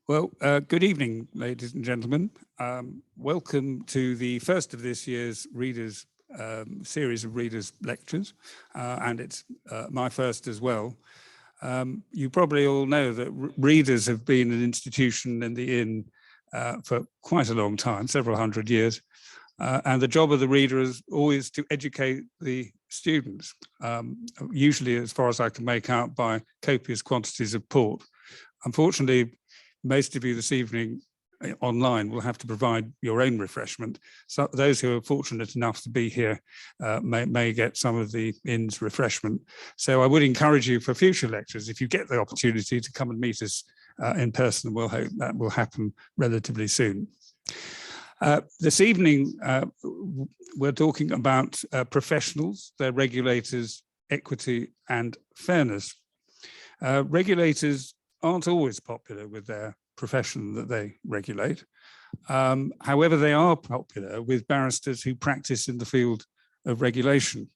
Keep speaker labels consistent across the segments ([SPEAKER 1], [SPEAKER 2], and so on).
[SPEAKER 1] Well, good evening, ladies and gentlemen. Welcome to the first of this year's Readers series of Readers Lectures, and it's my first as well. You probably all know that Readers have been an institution in the Inn for quite a long time, several hundred years, and the job of the reader is always to educate the students, usually, as far as I can make out, by copious quantities of port. Unfortunately, most of you this evening online will have to provide your own refreshment. So those who are fortunate enough to be here may get some of the Inn's refreshment. So I would encourage you for future lectures, if you get the opportunity, to come and meet us in person. We'll hope that will happen relatively soon. This evening, we're talking about professionals, their regulators, equity and fairness. Regulators aren't always popular with their profession that they regulate. However, they are popular with barristers who practice in the field of regulation.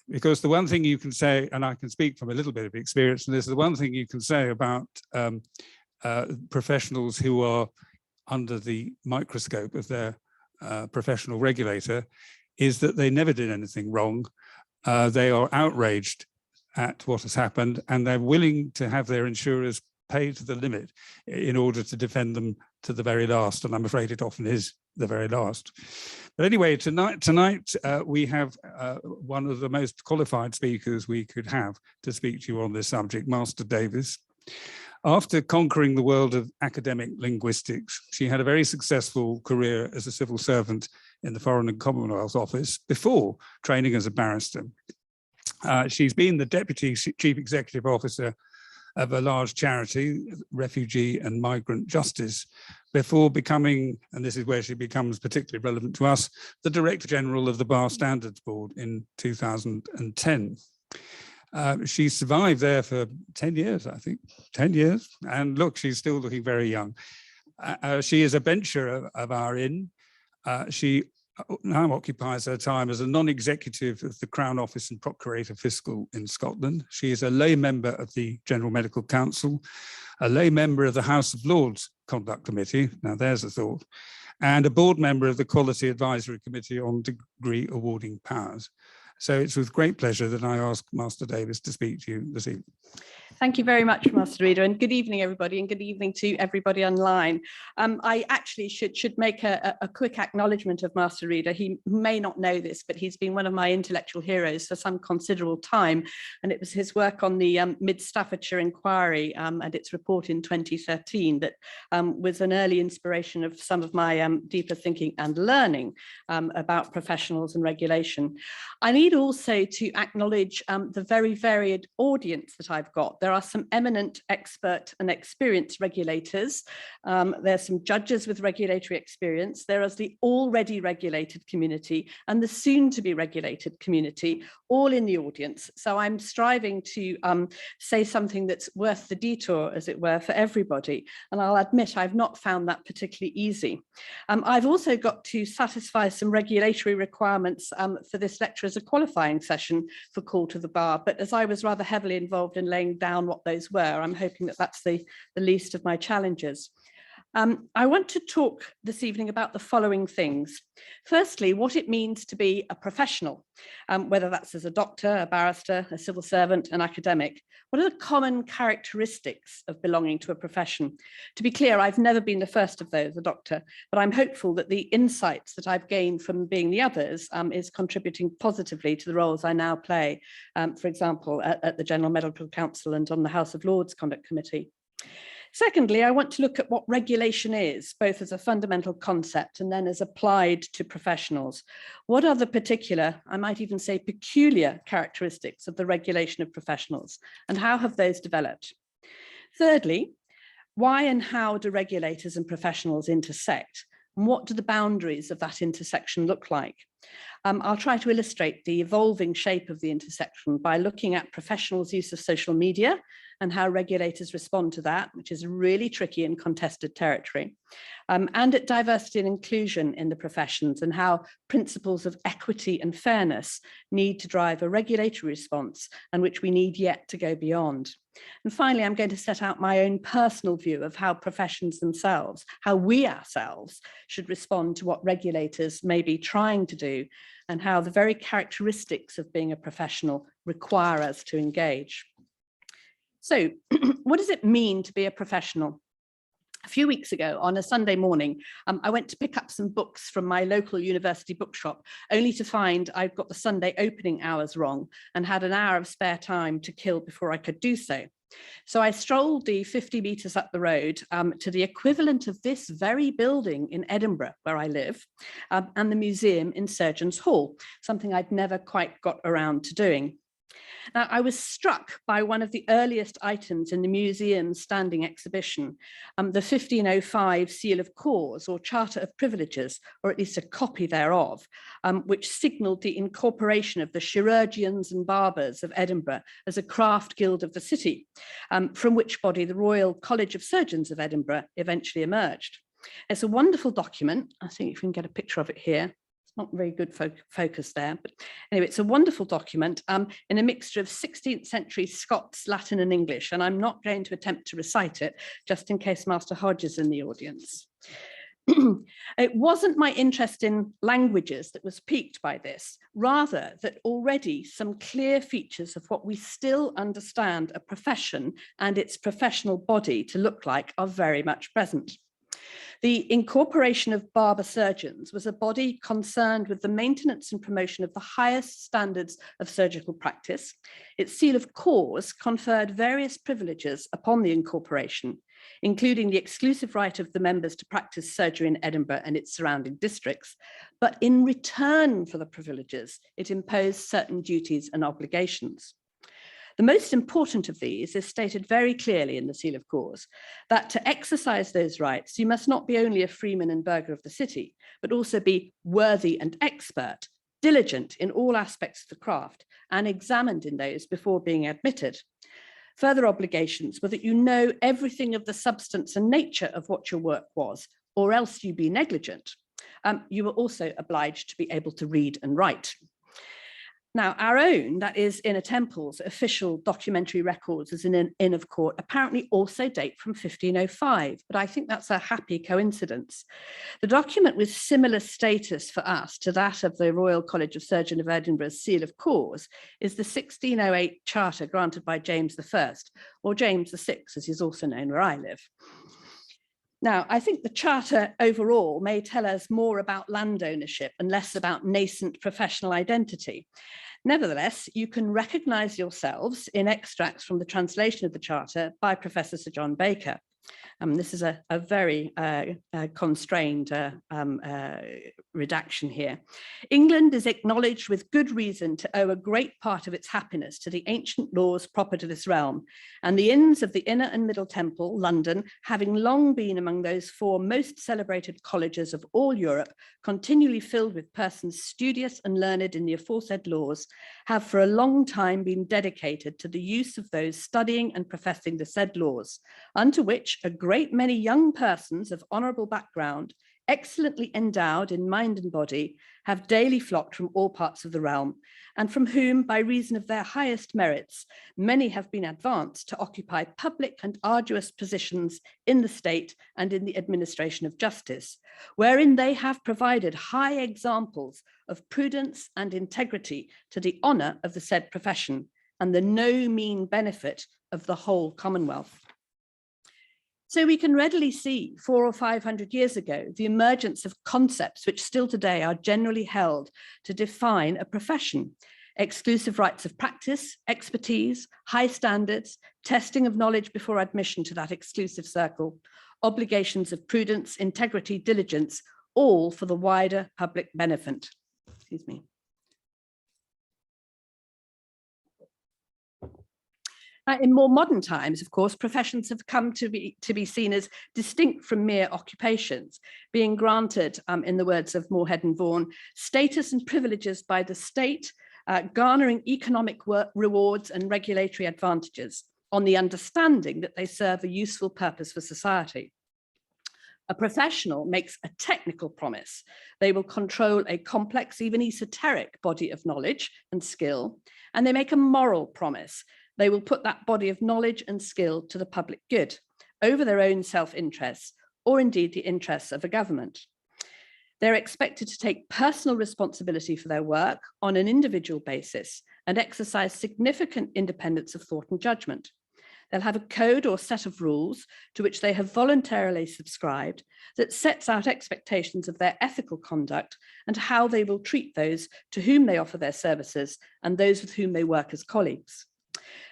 [SPEAKER 1] Because the one thing you can say, and I can speak from a little bit of experience in this, the one thing you can say about professionals who are under the microscope of their professional regulator is that they never did anything wrong. They are outraged at what has happened, and they're willing to have their insurers pay to the limit in order to defend them to the very last. And I'm afraid it often is the very last. But anyway, tonight we have one of the most qualified speakers we could have to speak to you on this subject, Master Davies. After conquering the world of academic linguistics, she had a very successful career as a civil servant in the Foreign and Commonwealth Office before training as a barrister. She's been the Deputy Chief Executive Officer of a large charity, Refugee and Migrant Justice, before becoming, and this is where she becomes particularly relevant to us, the Director General of the Bar Standards Board in 2010. She survived there for 10 years, I think, 10 years. And look, she's still looking very young. She is a bencher of our Inn. She now occupies her time as a non-executive of the Crown Office and Procurator Fiscal in Scotland. She is a lay member of the General Medical Council, a lay member of the House of Lords Conduct Committee, now there's a thought, and a board member of the Quality Advisory Committee on Degree Awarding Powers. So it's with great pleasure that I ask Master Davies to speak to you this evening.
[SPEAKER 2] Thank you very much, Master Reader, and good evening, everybody, and good evening to everybody online. I actually should make a quick acknowledgement of Master Reader. He may not know this, but he's been one of my intellectual heroes for some considerable time, and it was his work on the Mid-Staffordshire Inquiry and its report in 2013 that was an early inspiration of some of my deeper thinking and learning about professionals and regulation. I need also to acknowledge the very varied audience that I've got. There are some eminent expert and experienced regulators. There's some judges with regulatory experience. There is the already regulated community and the soon to be regulated community, all in the audience. So I'm striving to say something that's worth the detour, as it were, for everybody. And I'll admit I've not found that particularly easy. I've also got to satisfy some regulatory requirements for this lecture as a qualifying session for Call to the Bar. But as I was rather heavily involved in laying down what those were, I'm hoping that that's the least of my challenges. I want to talk this evening about the following things. Firstly, what it means to be a professional, whether that's as a doctor, a barrister, a civil servant, an academic. What are the common characteristics of belonging to a profession? To be clear, I've never been the first of those, a doctor, but I'm hopeful that the insights that I've gained from being the others is contributing positively to the roles I now play, for example, at the General Medical Council and on the House of Lords Conduct Committee. Secondly, I want to look at what regulation is, both as a fundamental concept and then as applied to professionals. What are the particular, I might even say peculiar characteristics of the regulation of professionals, and how have those developed? Thirdly, why and how do regulators and professionals intersect? And what do the boundaries of that intersection look like? I'll try to illustrate the evolving shape of the intersection by looking at professionals' use of social media and how regulators respond to that, which is really tricky and contested territory, and at diversity and inclusion in the professions and how principles of equity and fairness need to drive a regulatory response and which we need yet to go beyond. And finally, I'm going to set out my own personal view of how professions themselves, how we ourselves should respond to what regulators may be trying to do, and how the very characteristics of being a professional require us to engage. So what does it mean to be a professional? A few weeks ago on a Sunday morning, I went to pick up some books from my local university bookshop, only to find I'd got the Sunday opening hours wrong and had an hour of spare time to kill before I could do so. So I strolled the 50 metres up the road to the equivalent of this very building in Edinburgh, where I live, and the museum in Surgeons' Hall, something I'd never quite got around to doing. Now, I was struck by one of the earliest items in the museum's standing exhibition, the 1505 Seal of Cause or Charter of Privileges, or at least a copy thereof, which signalled the incorporation of the chirurgeons and barbers of Edinburgh as a craft guild of the city, from which body the Royal College of Surgeons of Edinburgh eventually emerged. It's a wonderful document. I think you can get a picture of it here. Not very good focus there, but anyway, it's a wonderful document in a mixture of 16th century Scots, Latin and English, and I'm not going to attempt to recite it, just in case Master Hodge is in the audience. It wasn't my interest in languages that was piqued by this, rather that already some clear features of what we still understand a profession and its professional body to look like are very much present. The incorporation of barber surgeons was a body concerned with the maintenance and promotion of the highest standards of surgical practice. Its seal of cause conferred various privileges upon the incorporation, including the exclusive right of the members to practice surgery in Edinburgh and its surrounding districts. But in return for the privileges, it imposed certain duties and obligations. The most important of these is stated very clearly in the Seal of Cause, that to exercise those rights, you must not be only a freeman and burgher of the city, but also be worthy and expert, diligent in all aspects of the craft, and examined in those before being admitted. Further obligations were that you know everything of the substance and nature of what your work was, or else you be negligent. You were also obliged to be able to read and write. Now, our own, that is Inner Temple's official documentary records as in an Inn of Court, apparently also date from 1505, but I think that's a happy coincidence. The document with similar status for us to that of the Royal College of Surgeons of Edinburgh's Seal of Cause is the 1608 charter granted by James I, or James VI, as he's also known where I live. Now, I think the charter overall may tell us more about land ownership and less about nascent professional identity. Nevertheless, you can recognise yourselves in extracts from the translation of the charter by Professor Sir John Baker. This is a very constrained redaction here. England is acknowledged with good reason to owe a great part of its happiness to the ancient laws proper to this realm, and the inns of the Inner and Middle Temple, London, having long been among those four most celebrated colleges of all Europe, continually filled with persons studious and learned in the aforesaid laws, have for a long time been dedicated to the use of those studying and professing the said laws, unto which a great many young persons of honourable background, excellently endowed in mind and body, have daily flocked from all parts of the realm, and from whom, by reason of their highest merits, many have been advanced to occupy public and arduous positions in the state and in the administration of justice, wherein they have provided high examples of prudence and integrity to the honour of the said profession, and the no mean benefit of the whole Commonwealth. So we can readily see 400 or 500 years ago, the emergence of concepts which still today are generally held to define a profession: exclusive rights of practice, expertise, high standards, testing of knowledge before admission to that exclusive circle, obligations of prudence, integrity, diligence, all for the wider public benefit. Excuse me. In more modern times, of course, professions have come to be seen as distinct from mere occupations, being granted, in the words of Moorhead and Vaughan, status and privileges by the state, garnering economic rewards and regulatory advantages. on the understanding that they serve a useful purpose for society. A professional makes a technical promise. They will control a complex, even esoteric body of knowledge and skill, and they make a moral promise. They will put that body of knowledge and skill to the public good over their own self-interests, or indeed the interests of a government. They're expected to take personal responsibility for their work on an individual basis and exercise significant independence of thought and judgment. They'll have a code or set of rules to which they have voluntarily subscribed that sets out expectations of their ethical conduct and how they will treat those to whom they offer their services and those with whom they work as colleagues.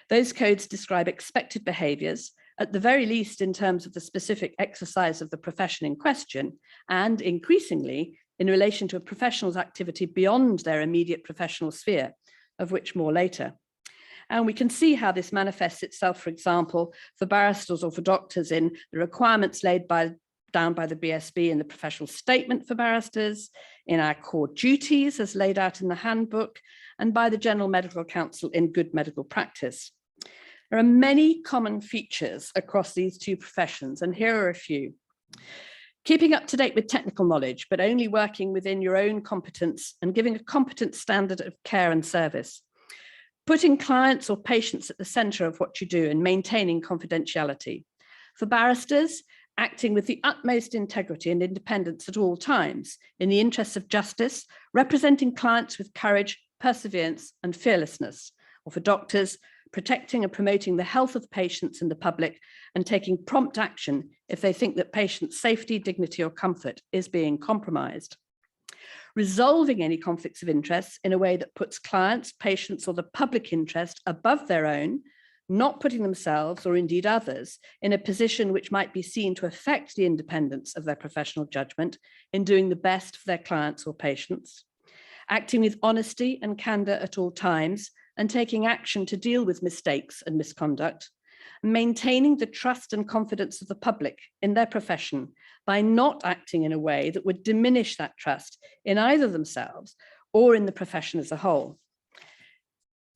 [SPEAKER 2] Those codes describe expected behaviours, at the very least in terms of the specific exercise of the profession in question, and increasingly in relation to a professional's activity beyond their immediate professional sphere, of which more later. And we can see how this manifests itself, for example, for barristers or for doctors in the requirements laid down by the BSB in the professional statement for barristers, in our core duties as laid out in the handbook, and by the General Medical Council in Good Medical Practice. There are many common features across these two professions, and here are a few. Keeping up to date with technical knowledge, but only working within your own competence and giving a competent standard of care and service. Putting clients or patients at the centre of what you do and maintaining confidentiality. For barristers, acting with the utmost integrity and independence at all times in the interests of justice, representing clients with courage, perseverance and fearlessness. Or for doctors, protecting and promoting the health of patients and the public and taking prompt action if they think that patients' safety, dignity or comfort is being compromised. Resolving any conflicts of interest in a way that puts clients, patients or the public interest above their own, not putting themselves or indeed others in a position which might be seen to affect the independence of their professional judgment in doing the best for their clients or patients. Acting with honesty and candour at all times and taking action to deal with mistakes and misconduct. Maintaining the trust and confidence of the public in their profession by not acting in a way that would diminish that trust in either themselves or in the profession as a whole.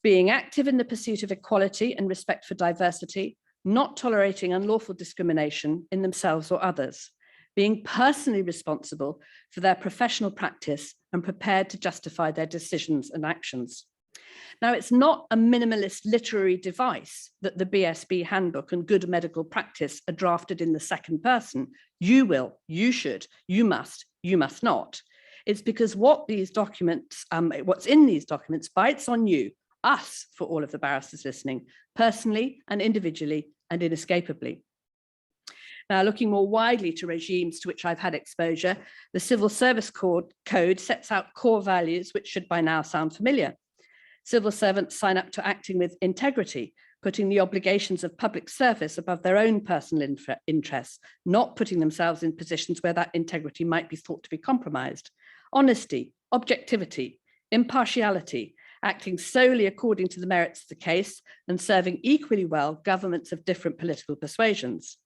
[SPEAKER 2] Being active in the pursuit of equality and respect for diversity, not tolerating unlawful discrimination in themselves or others. Being personally responsible for their professional practice and prepared to justify their decisions and actions. Now, it's not a minimalist literary device that the BSB handbook and good medical practice are drafted in the second person. You will, you should, you must not. It's because what's in these documents bites on you, us, for all of the barristers listening, personally and individually and inescapably. Now, looking more widely to regimes to which I've had exposure, the Civil Service Code sets out core values which should by now sound familiar. Civil servants sign up to acting with integrity, putting the obligations of public service above their own personal interests, not putting themselves in positions where that integrity might be thought to be compromised. Honesty, objectivity, impartiality, acting solely according to the merits of the case and serving equally well governments of different political persuasions.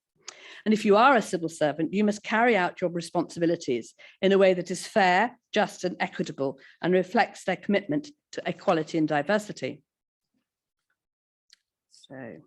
[SPEAKER 2] And if you are a civil servant, you must carry out your responsibilities in a way that is fair, just and equitable and reflects their commitment to equality and diversity. So,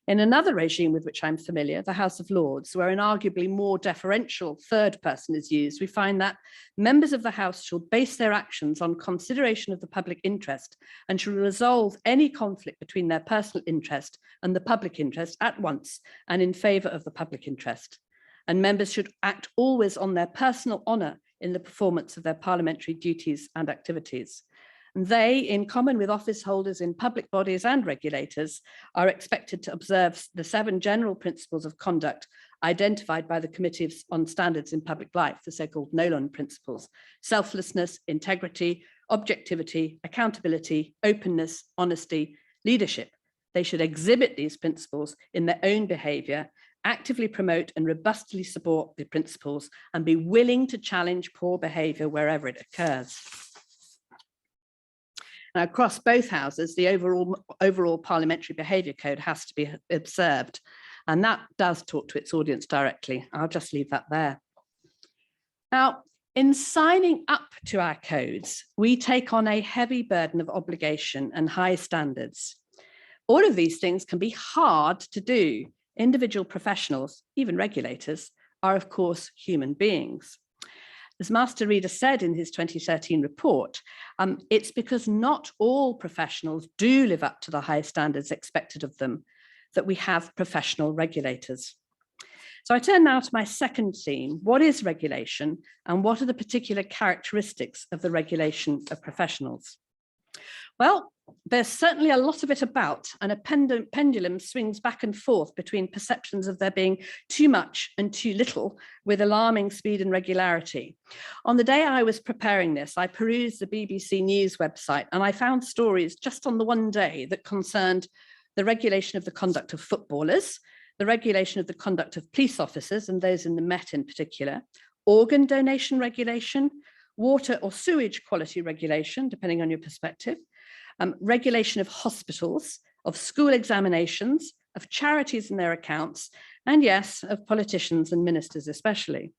[SPEAKER 2] in another regime with which I'm familiar, the House of Lords, where an arguably more deferential third person is used, we find that members of the House shall base their actions on consideration of the public interest and shall resolve any conflict between their personal interest and the public interest at once and in favour of the public interest. And members should act always on their personal honour in the performance of their parliamentary duties and activities. And they, in common with office holders in public bodies and regulators, are expected to observe the 7 general principles of conduct identified by the Committee on Standards in Public Life, the so-called Nolan principles: selflessness, integrity, objectivity, accountability, openness, honesty, leadership. They should exhibit these principles in their own behaviour, actively promote and robustly support the principles, and be willing to challenge poor behaviour wherever it occurs. Now, across both houses, the overall parliamentary behaviour code has to be observed, and that does talk to its audience directly. I'll just leave that there. Now, in signing up to our codes, we take on a heavy burden of obligation and high standards. All of these things can be hard to do. Individual professionals, even regulators, are of course human beings. As Master Reader said in his 2013 report, it's because not all professionals do live up to the high standards expected of them that we have professional regulators. So I turn now to my second theme. What is regulation and what are the particular characteristics of the regulation of professionals? Well, there's certainly a lot of it about, and a pendulum swings back and forth between perceptions of there being too much and too little with alarming speed and regularity. On the day I was preparing this, I perused the BBC News website and I found stories just on the one day that concerned the regulation of the conduct of footballers, the regulation of the conduct of police officers and those in the Met in particular, organ donation regulation, water or sewage quality regulation, depending on your perspective, regulation of hospitals, of school examinations, of charities and their accounts, and yes, of politicians and ministers especially.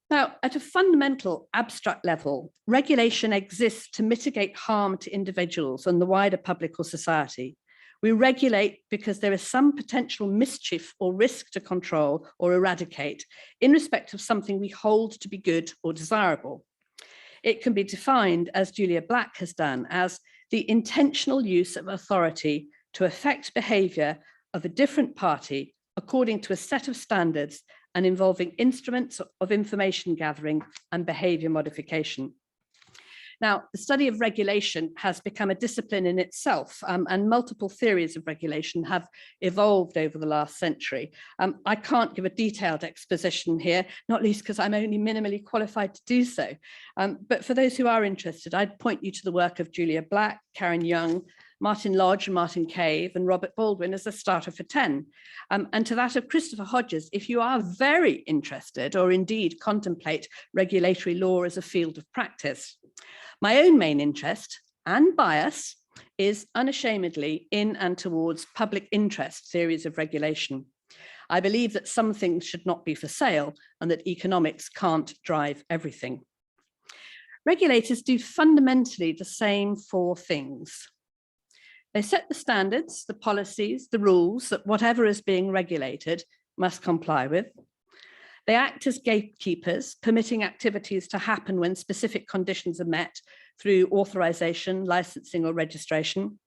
[SPEAKER 2] Now, at a fundamental abstract level, regulation exists to mitigate harm to individuals and the wider public or society. We regulate because there is some potential mischief or risk to control or eradicate in respect of something we hold to be good or desirable. It can be defined, as Julia Black has done, as the intentional use of authority to affect behaviour of a different party according to a set of standards and involving instruments of information gathering and behaviour modification. Now, the study of regulation has become a discipline in itself, and multiple theories of regulation have evolved over the last century. I can't give a detailed exposition here, not least because I'm only minimally qualified to do so. But for those who are interested, I'd point you to the work of Julia Black, Karen Young, Martin Lodge, Martin Cave, and Robert Baldwin as a starter for 10. And to that of Christopher Hodges, if you are very interested or indeed contemplate regulatory law as a field of practice. My own main interest and bias is unashamedly in and towards public interest theories of regulation. I believe that some things should not be for sale and that economics can't drive everything. Regulators do fundamentally the same four things. They set the standards, the policies, the rules that whatever is being regulated must comply with. They act as gatekeepers, permitting activities to happen when specific conditions are met through authorization, licensing, or registration.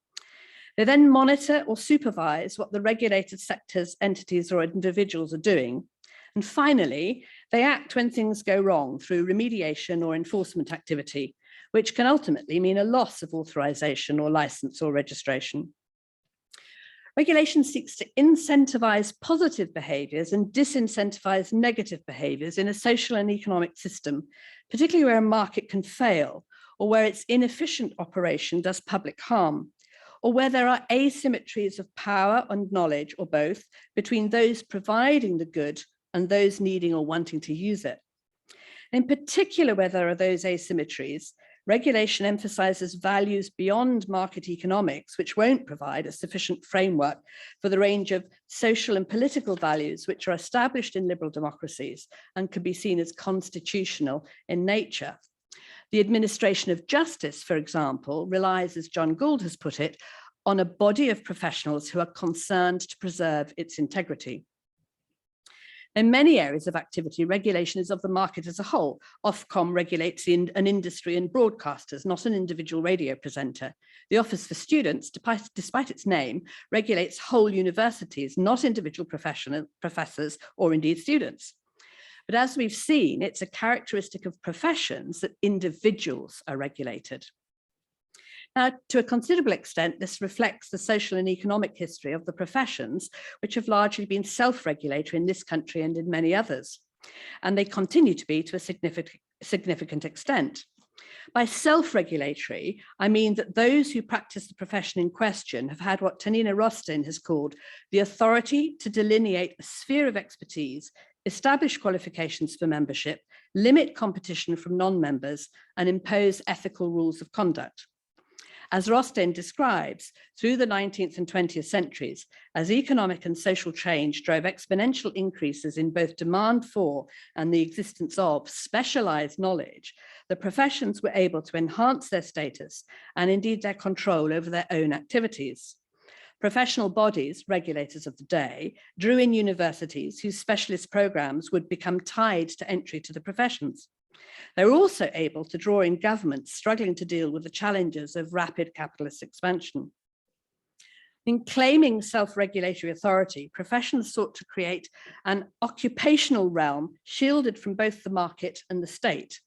[SPEAKER 2] They then monitor or supervise what the regulated sectors, entities, or individuals are doing. And finally, they act when things go wrong through remediation or enforcement activity, which can ultimately mean a loss of authorization or license or registration. Regulation seeks to incentivize positive behaviors and disincentivize negative behaviors in a social and economic system, particularly where a market can fail or where its inefficient operation does public harm, or where there are asymmetries of power and knowledge, or both, between those providing the good and those needing or wanting to use it. In particular, where there are those asymmetries, regulation emphasizes values beyond market economics, which won't provide a sufficient framework for the range of social and political values which are established in liberal democracies and can be seen as constitutional in nature. The administration of justice, for example, relies, as John Gould has put it, on a body of professionals who are concerned to preserve its integrity. In many areas of activity, regulation is of the market as a whole. Ofcom regulates an industry and broadcasters, not an individual radio presenter. The Office for Students, despite its name, regulates whole universities, not individual professors or indeed students. But as we've seen, it's a characteristic of professions that individuals are regulated. Now, to a considerable extent, this reflects the social and economic history of the professions, which have largely been self-regulatory in this country and in many others. And they continue to be to a significant extent. By self-regulatory, I mean that those who practice the profession in question have had what Tanina Rostin has called the authority to delineate a sphere of expertise, establish qualifications for membership, limit competition from non-members, and impose ethical rules of conduct. As Rosten describes, through the 19th and 20th centuries, as economic and social change drove exponential increases in both demand for and the existence of specialized knowledge, the professions were able to enhance their status and indeed their control over their own activities. Professional bodies, regulators of the day, drew in universities whose specialist programs would become tied to entry to the professions. They were also able to draw in governments struggling to deal with the challenges of rapid capitalist expansion. In claiming self-regulatory authority, professions sought to create an occupational realm shielded from both the market and the state.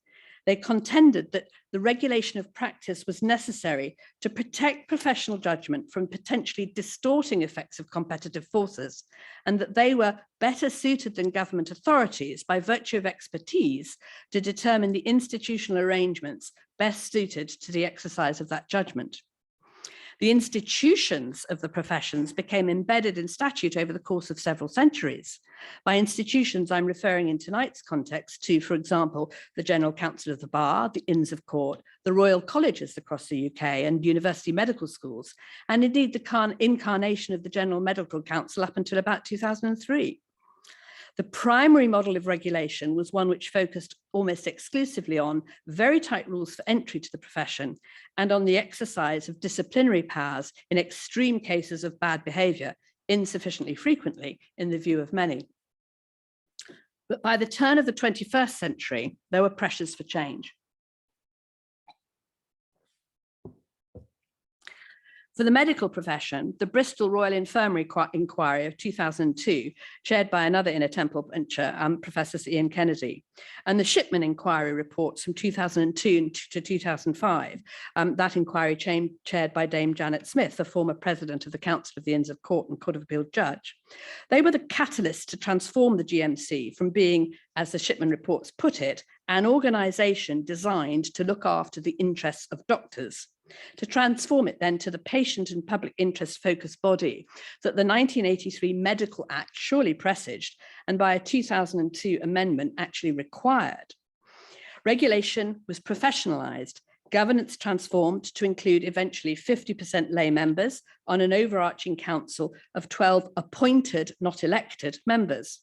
[SPEAKER 2] They contended that the regulation of practice was necessary to protect professional judgment from potentially distorting effects of competitive forces, and that they were better suited than government authorities by virtue of expertise to determine the institutional arrangements best suited to the exercise of that judgment. The institutions of the professions became embedded in statute over the course of several centuries. By institutions, I'm referring in tonight's context to, for example, the General Council of the Bar, the Inns of Court, the Royal Colleges across the UK and university medical schools, and indeed the incarnation of the General Medical Council up until about 2003. The primary model of regulation was one which focused almost exclusively on very tight rules for entry to the profession and on the exercise of disciplinary powers in extreme cases of bad behaviour, insufficiently frequently in the view of many. But by the turn of the 21st century, there were pressures for change. For the medical profession, the Bristol Royal Infirmary Inquiry of 2002, chaired by another Inner Temple bencher, Professor Sir Ian Kennedy, and the Shipman Inquiry reports from 2002 to 2005, that inquiry chaired by Dame Janet Smith, a former president of the Council of the Inns of Court and Court of Appeal judge. They were the catalyst to transform the GMC from being, as the Shipman reports put it, an organisation designed to look after the interests of doctors, to transform it then to the patient and public interest focused body that the 1983 Medical Act surely presaged and by a 2002 amendment actually required. Regulation was professionalised, governance transformed to include eventually 50% lay members on an overarching council of 12 appointed, not elected members.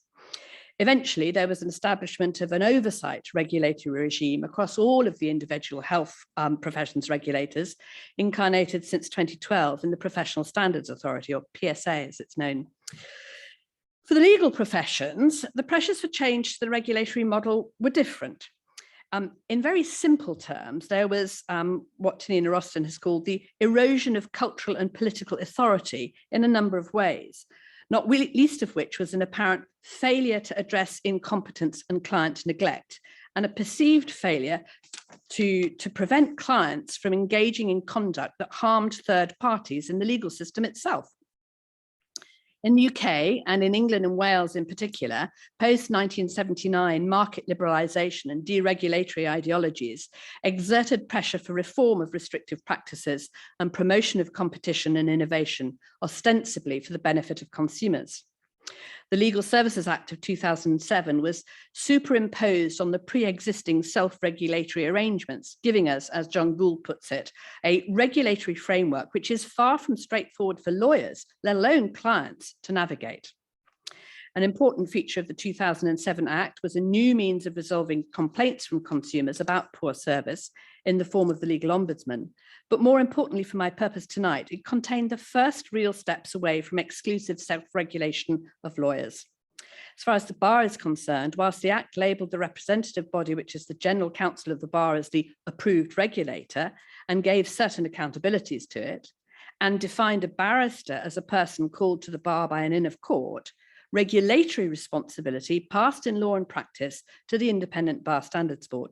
[SPEAKER 2] Eventually, there was an establishment of an oversight regulatory regime across all of the individual health professions regulators, incarnated since 2012 in the Professional Standards Authority, or PSA as it's known. For the legal professions, the pressures for change to the regulatory model were different. In very simple terms, there was what Tanina Rosten has called the erosion of cultural and political authority in a number of ways, not least of which was an apparent failure to address incompetence and client neglect, and a perceived failure to prevent clients from engaging in conduct that harmed third parties in the legal system itself. In the UK and in England and Wales in particular, post-1979 market liberalisation and deregulatory ideologies exerted pressure for reform of restrictive practices and promotion of competition and innovation, ostensibly for the benefit of consumers. The Legal Services Act of 2007 was superimposed on the pre-existing self-regulatory arrangements, giving us, as John Gould puts it, a regulatory framework which is far from straightforward for lawyers, let alone clients, to navigate. An important feature of the 2007 Act was a new means of resolving complaints from consumers about poor service in the form of the legal ombudsman. But more importantly for my purpose tonight, it contained the first real steps away from exclusive self-regulation of lawyers. As far as the bar is concerned, whilst the Act labelled the representative body, which is the General Council of the Bar, as the approved regulator and gave certain accountabilities to it, and defined a barrister as a person called to the bar by an Inn of Court, regulatory responsibility passed in law and practice to the Independent Bar Standards Board.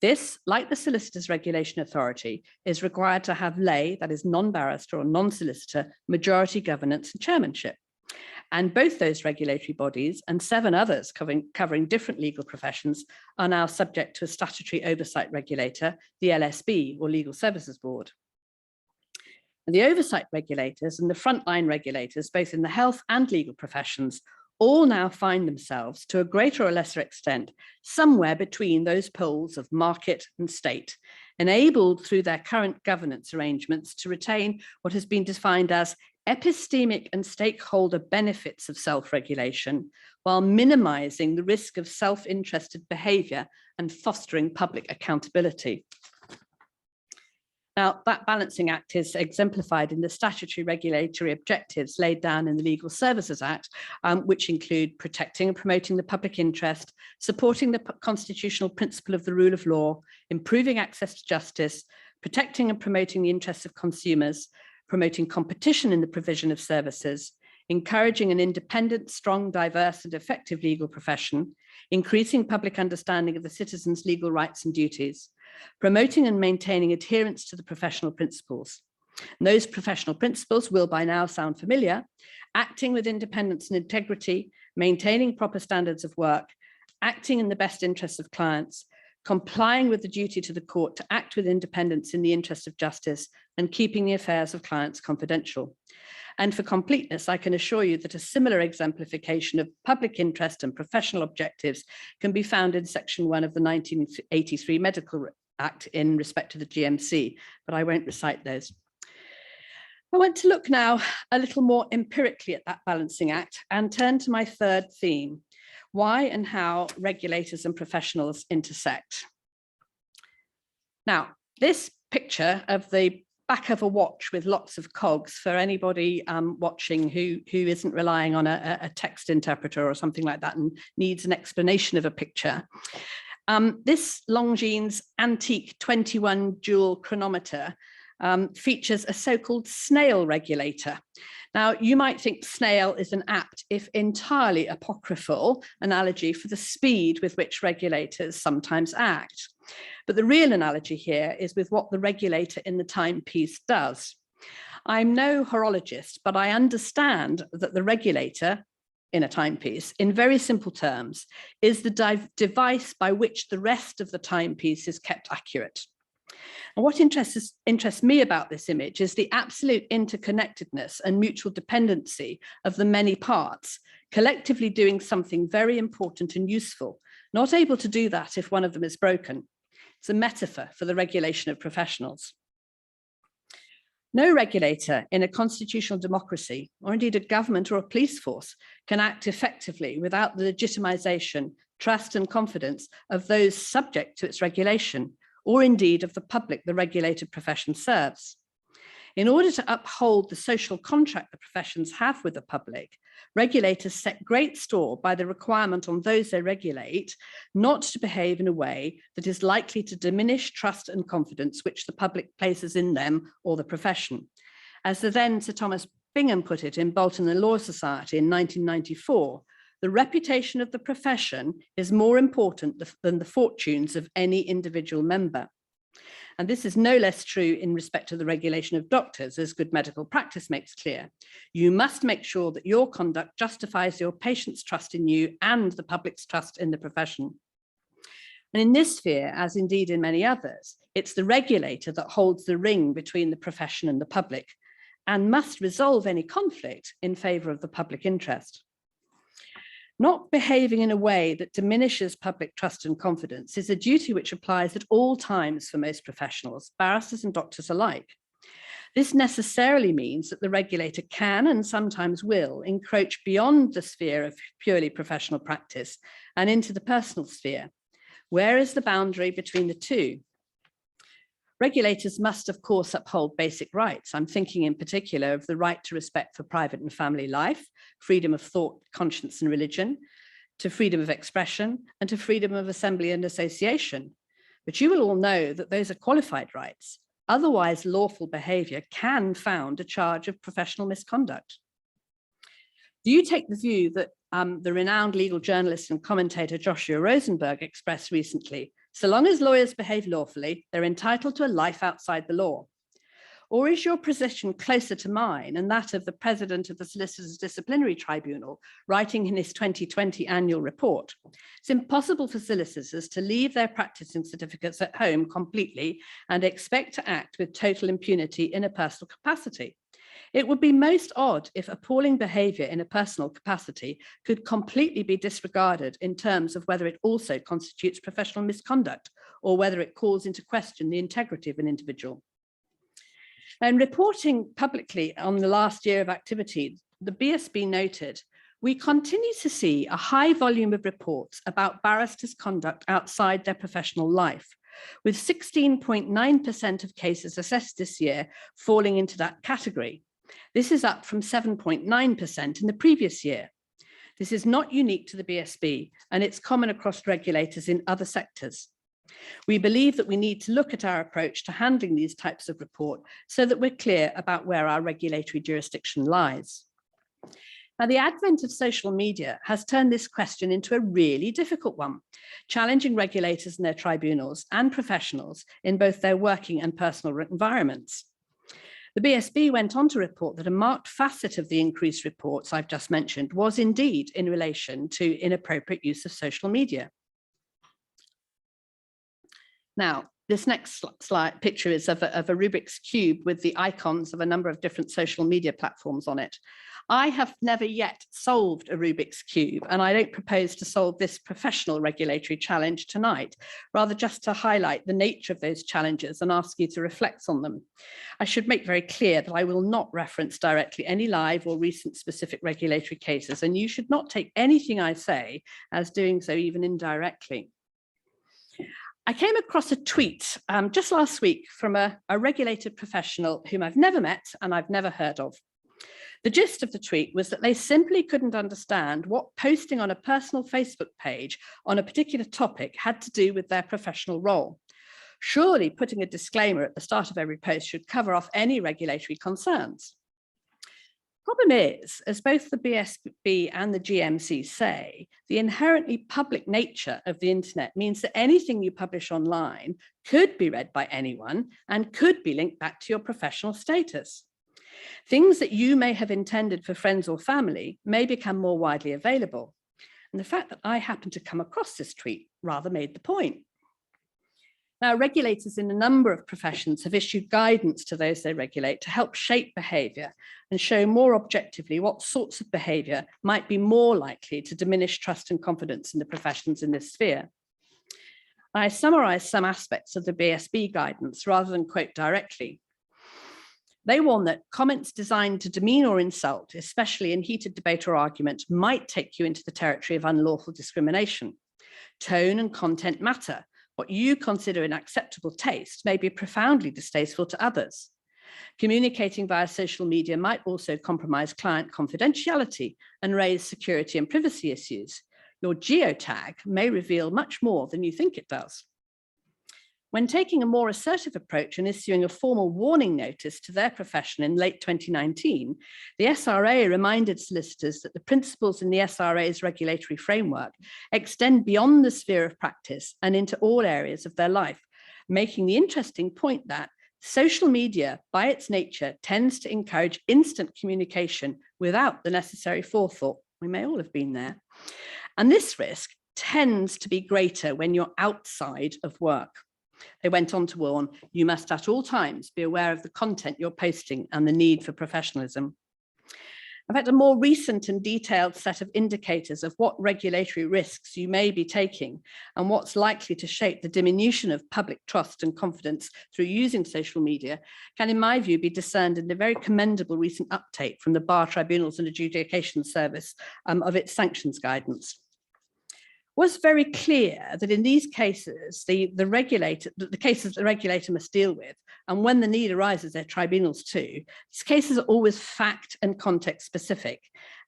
[SPEAKER 2] This, like the Solicitors Regulation Authority, is required to have lay, that is non-barrister or non-solicitor, majority governance and chairmanship. And both those regulatory bodies and 7 others covering different legal professions are now subject to a statutory oversight regulator, the LSB, or Legal Services Board. And the oversight regulators and the frontline regulators, both in the health and legal professions, all now find themselves, to a greater or lesser extent, somewhere between those poles of market and state, enabled through their current governance arrangements to retain what has been defined as epistemic and stakeholder benefits of self-regulation, while minimizing the risk of self-interested behavior and fostering public accountability. Now, that balancing act is exemplified in the statutory regulatory objectives laid down in the Legal Services Act, which include protecting and promoting the public interest, supporting the constitutional principle of the rule of law, improving access to justice, protecting and promoting the interests of consumers, promoting competition in the provision of services, encouraging an independent, strong, diverse and effective legal profession, increasing public understanding of the citizens' legal rights and duties, promoting and maintaining adherence to the professional principles. And those professional principles will by now sound familiar: acting with independence and integrity, maintaining proper standards of work, acting in the best interests of clients, complying with the duty to the court to act with independence in the interest of justice, and keeping the affairs of clients confidential. And for completeness, I can assure you that a similar exemplification of public interest and professional objectives can be found in Section 1 of the 1983 Medical Act in respect to the GMC, but I won't recite those. I want to look now a little more empirically at that balancing act and turn to my third theme: why and how regulators and professionals intersect. Now, this picture of the back of a watch with lots of cogs, for anybody watching who isn't relying on a text interpreter or something like that and needs an explanation of a picture. This Longines antique 21 jewel chronometer features a so-called snail regulator. Now, you might think snail is an apt, if entirely apocryphal, analogy for the speed with which regulators sometimes act. But the real analogy here is with what the regulator in the timepiece does. I'm no horologist, but I understand that the regulator in a timepiece, in very simple terms, is the device by which the rest of the timepiece is kept accurate. And what interests me about this image is the absolute interconnectedness and mutual dependency of the many parts, collectively doing something very important and useful, not able to do that if one of them is broken. It's a metaphor for the regulation of professionals. No regulator in a constitutional democracy, or indeed a government or a police force, can act effectively without the legitimization, trust and confidence of those subject to its regulation, or indeed of the public the regulated profession serves. In order to uphold the social contract the professions have with the public, regulators set great store by the requirement on those they regulate not to behave in a way that is likely to diminish trust and confidence which the public places in them or the profession. As the then Sir Thomas Bingham put it in Bolton and Law Society in 1994, the reputation of the profession is more important than the fortunes of any individual member. And this is no less true in respect to the regulation of doctors, as good medical practice makes clear. You must make sure that your conduct justifies your patients' trust in you and the public's trust in the profession. And in this sphere, as indeed in many others, it's the regulator that holds the ring between the profession and the public and must resolve any conflict in favour of the public interest. Not behaving in a way that diminishes public trust and confidence is a duty which applies at all times for most professionals, barristers and doctors alike. This necessarily means that the regulator can and sometimes will encroach beyond the sphere of purely professional practice and into the personal sphere. Where is the boundary between the two? Regulators must, of course, uphold basic rights. I'm thinking in particular of the right to respect for private and family life, freedom of thought, conscience and religion, to freedom of expression, and to freedom of assembly and association. But you will all know that those are qualified rights. Otherwise, lawful behaviour can found a charge of professional misconduct. Do you take the view that the renowned legal journalist and commentator Joshua Rosenberg expressed recently? So long as lawyers behave lawfully, they're entitled to a life outside the law. Or is your position closer to mine and that of the president of the Solicitors Disciplinary Tribunal, writing in his 2020 annual report? It's impossible for solicitors to leave their practicing certificates at home completely and expect to act with total impunity in a personal capacity. It would be most odd if appalling behaviour in a personal capacity could completely be disregarded in terms of whether it also constitutes professional misconduct, or whether it calls into question the integrity of an individual. And reporting publicly on the last year of activity, the BSB noted, we continue to see a high volume of reports about barristers' conduct outside their professional life, with 16.9% of cases assessed this year falling into that category. This is up from 7.9% in the previous year. This is not unique to the BSB, and it's common across regulators in other sectors. We believe that we need to look at our approach to handling these types of report so that we're clear about where our regulatory jurisdiction lies. Now, the advent of social media has turned this question into a really difficult one, challenging regulators and their tribunals and professionals in both their working and personal environments. The BSB went on to report that a marked facet of the increased reports I've just mentioned was indeed in relation to inappropriate use of social media. Now, this next slide picture is of a Rubik's Cube with the icons of a number of different social media platforms on it. I have never yet solved a Rubik's Cube, and I don't propose to solve this professional regulatory challenge tonight, rather just to highlight the nature of those challenges and ask you to reflect on them. I should make very clear that I will not reference directly any live or recent specific regulatory cases, and you should not take anything I say as doing so even indirectly. I came across a tweet just last week from a regulated professional whom I've never met and I've never heard of. The gist of the tweet was that they simply couldn't understand what posting on a personal Facebook page on a particular topic had to do with their professional role. Surely putting a disclaimer at the start of every post should cover off any regulatory concerns. Problem is, as both the BSB and the GMC say, the inherently public nature of the internet means that anything you publish online could be read by anyone and could be linked back to your professional status. Things that you may have intended for friends or family may become more widely available. And the fact that I happened to come across this tweet rather made the point. Now, regulators in a number of professions have issued guidance to those they regulate to help shape behaviour and show more objectively what sorts of behaviour might be more likely to diminish trust and confidence in the professions in this sphere. I summarise some aspects of the BSB guidance rather than quote directly. They warn that comments designed to demean or insult, especially in heated debate or argument, might take you into the territory of unlawful discrimination. Tone and content matter. What you consider an acceptable taste may be profoundly distasteful to others. Communicating via social media might also compromise client confidentiality and raise security and privacy issues. Your geotag may reveal much more than you think it does. When taking a more assertive approach and issuing a formal warning notice to their profession in late 2019, the SRA reminded solicitors that the principles in the SRA's regulatory framework extend beyond the sphere of practice and into all areas of their life, making the interesting point that social media, by its nature, tends to encourage instant communication without the necessary forethought. We may all have been there. And this risk tends to be greater when you're outside of work. They went on to warn, you must at all times be aware of the content you're posting and the need for professionalism. In fact, a more recent and detailed set of indicators of what regulatory risks you may be taking and what's likely to shape the diminution of public trust and confidence through using social media can, in my view, be discerned in the very commendable recent uptake from the Bar Tribunals and Adjudication Service of its sanctions guidance. Was very clear that in these cases, the cases the regulator must deal with, and when the need arises, their tribunals too, these cases are always fact and context specific.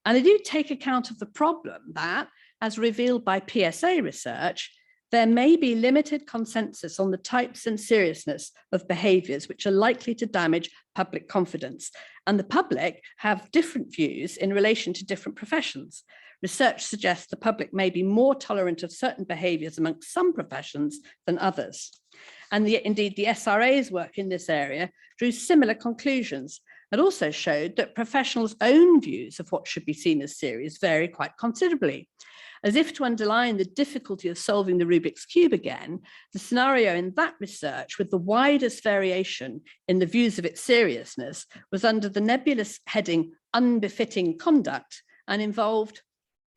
[SPEAKER 2] And they do take account of the problem that, as revealed by PSA research, there may be limited consensus on the types and seriousness of behaviours which are likely to damage public confidence. And the public have different views in relation to different professions. Research suggests the public may be more tolerant of certain behaviours amongst some professions than others. And indeed, the SRA's work in this area drew similar conclusions and also showed that professionals' own views of what should be seen as serious vary quite considerably. As if to underline the difficulty of solving the Rubik's Cube again, the scenario in that research with the widest variation in the views of its seriousness was under the nebulous heading unbefitting conduct and involved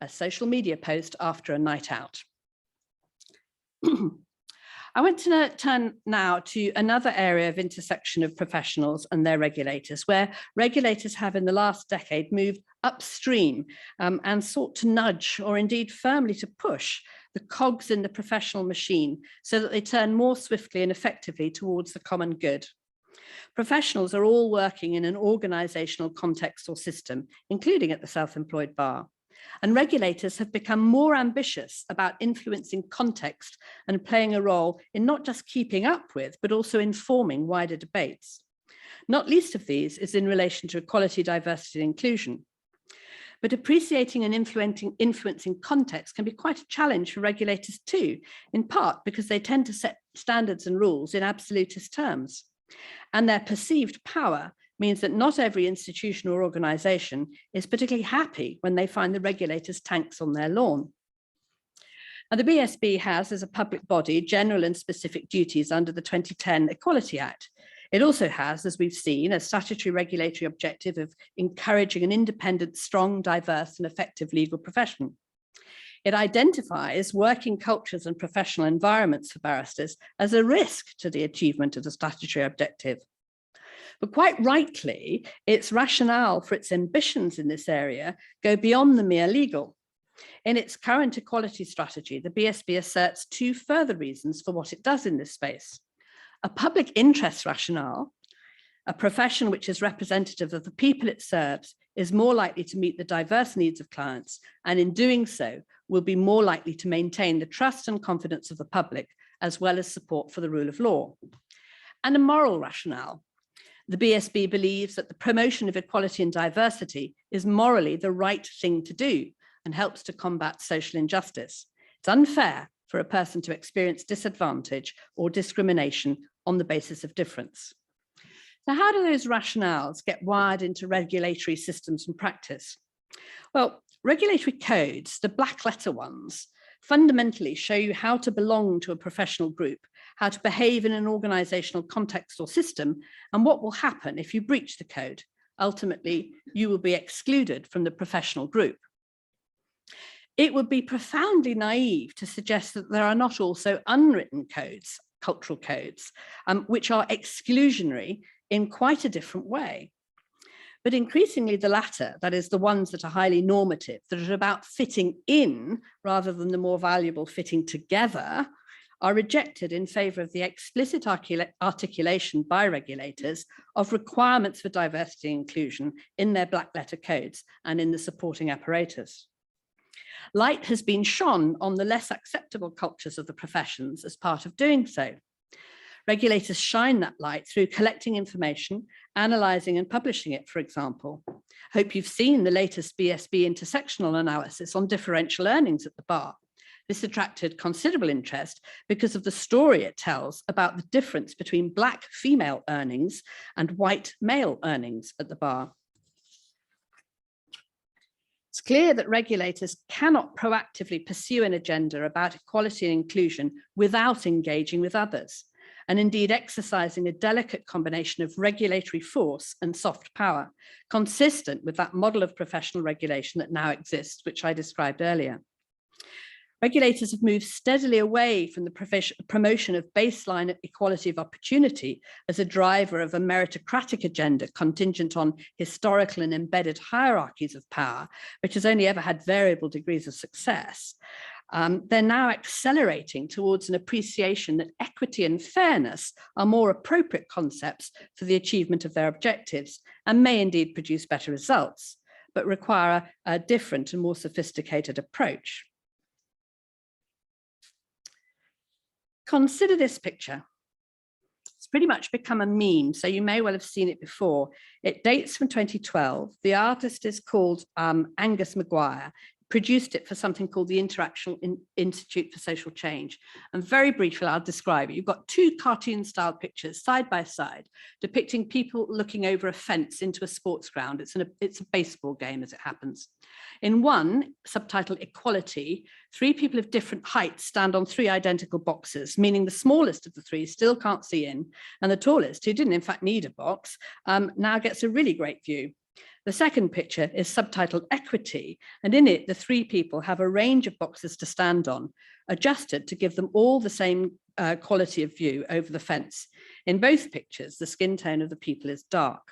[SPEAKER 2] a social media post after a night out. I want to turn now to another area of intersection of professionals and their regulators, where regulators have in the last decade moved upstream and sought to nudge or indeed firmly to push the cogs in the professional machine so that they turn more swiftly and effectively towards the common good. Professionals are all working in an organizational context or system, including at the self-employed bar. And regulators have become more ambitious about influencing context and playing a role in not just keeping up with, but also informing wider debates. Not least of these is in relation to equality, diversity, and inclusion. But appreciating and influencing context can be quite a challenge for regulators too, in part because they tend to set standards and rules in absolutist terms. And their perceived power means that not every institution or organization is particularly happy when they find the regulators' tanks on their lawn. Now, the BSB has, as a public body, general and specific duties under the 2010 Equality Act. It also has, as we've seen, a statutory regulatory objective of encouraging an independent, strong, diverse, and effective legal profession. It identifies working cultures and professional environments for barristers as a risk to the achievement of the statutory objective. But quite rightly, its rationale for its ambitions in this area go beyond the mere legal. In its current equality strategy, the BSB asserts two further reasons for what it does in this space. A public interest rationale, a profession which is representative of the people it serves, is more likely to meet the diverse needs of clients, and in doing so, will be more likely to maintain the trust and confidence of the public, as well as support for the rule of law. And a moral rationale. The BSB believes that the promotion of equality and diversity is morally the right thing to do and helps to combat social injustice. It's unfair for a person to experience disadvantage or discrimination on the basis of difference. So how do those rationales get wired into regulatory systems and practice? Well, regulatory codes, the black letter ones, fundamentally show you how to belong to a professional group, how to behave in an organizational context or system, and what will happen if you breach the code. Ultimately, you will be excluded from the professional group. It would be profoundly naive to suggest that there are not also unwritten codes, cultural codes, which are exclusionary in quite a different way. But increasingly the latter, that is the ones that are highly normative, that are about fitting in rather than the more valuable fitting together, are rejected in favor of the explicit articulation by regulators of requirements for diversity and inclusion in their black letter codes and in the supporting apparatus. Light has been shone on the less acceptable cultures of the professions as part of doing so. Regulators shine that light through collecting information, analysing and publishing it, for example. Hope you've seen the latest BSB intersectional analysis on differential earnings at the bar. This attracted considerable interest because of the story it tells about the difference between Black female earnings and white male earnings at the bar. It's clear that regulators cannot proactively pursue an agenda about equality and inclusion without engaging with others, and indeed exercising a delicate combination of regulatory force and soft power, consistent with that model of professional regulation that now exists, which I described earlier. Regulators have moved steadily away from the promotion of baseline equality of opportunity as a driver of a meritocratic agenda contingent on historical and embedded hierarchies of power, which has only ever had variable degrees of success. They're now accelerating towards an appreciation that equity and fairness are more appropriate concepts for the achievement of their objectives and may indeed produce better results, but require a different and more sophisticated approach. Consider this picture. It's pretty much become a meme, so you may well have seen it before. It dates from 2012. The artist is called Angus Maguire, produced it for something called the Interactional Institute for Social Change. And very briefly, I'll describe it. You've got two cartoon-style pictures side by side, depicting people looking over a fence into a sports ground. It's a baseball game, as it happens. In one, subtitled Equality, three people of different heights stand on three identical boxes, meaning the smallest of the three still can't see in, and the tallest, who didn't in fact need a box, now gets a really great view. The second picture is subtitled Equity, and in it, the three people have a range of boxes to stand on, adjusted to give them all the same quality of view over the fence. In both pictures, the skin tone of the people is dark.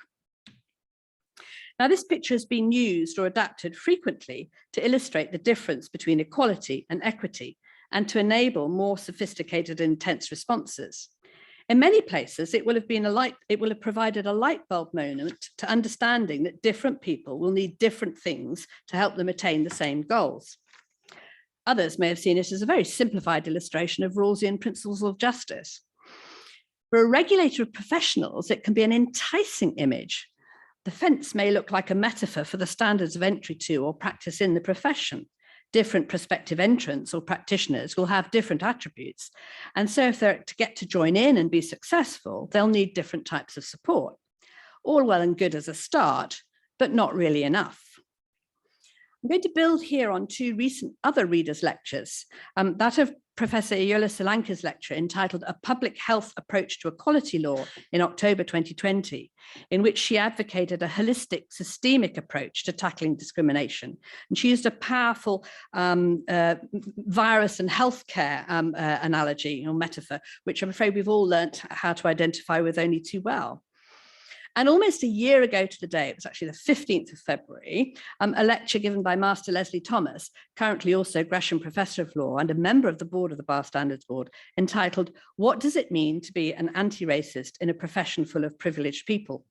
[SPEAKER 2] Now, this picture has been used or adapted frequently to illustrate the difference between equality and equity and to enable more sophisticated and intense responses. In many places, it will have provided a light bulb moment to understanding that different people will need different things to help them attain the same goals. Others may have seen it as a very simplified illustration of Rawlsian principles of justice. For a regulator of professionals, it can be an enticing image. The fence may look like a metaphor for the standards of entry to or practice in the profession. Different prospective entrants or practitioners will have different attributes. And so if they're to join in and be successful, they'll need different types of support. All well and good as a start, but not really enough. I'm going to build here on two recent other readers' lectures, that of Professor Iola Solanka's lecture entitled A Public Health Approach to Equality Law in October 2020, in which she advocated a holistic, systemic approach to tackling discrimination. And she used a powerful virus and healthcare analogy or metaphor, which I'm afraid we've all learnt how to identify with only too well. And almost a year ago to the day, it was actually the 15th of February, a lecture given by Master Leslie Thomas, currently also Gresham Professor of Law and a member of the board of the Bar Standards Board, entitled, What Does It Mean to Be an Anti-Racist in a Profession Full of Privileged People?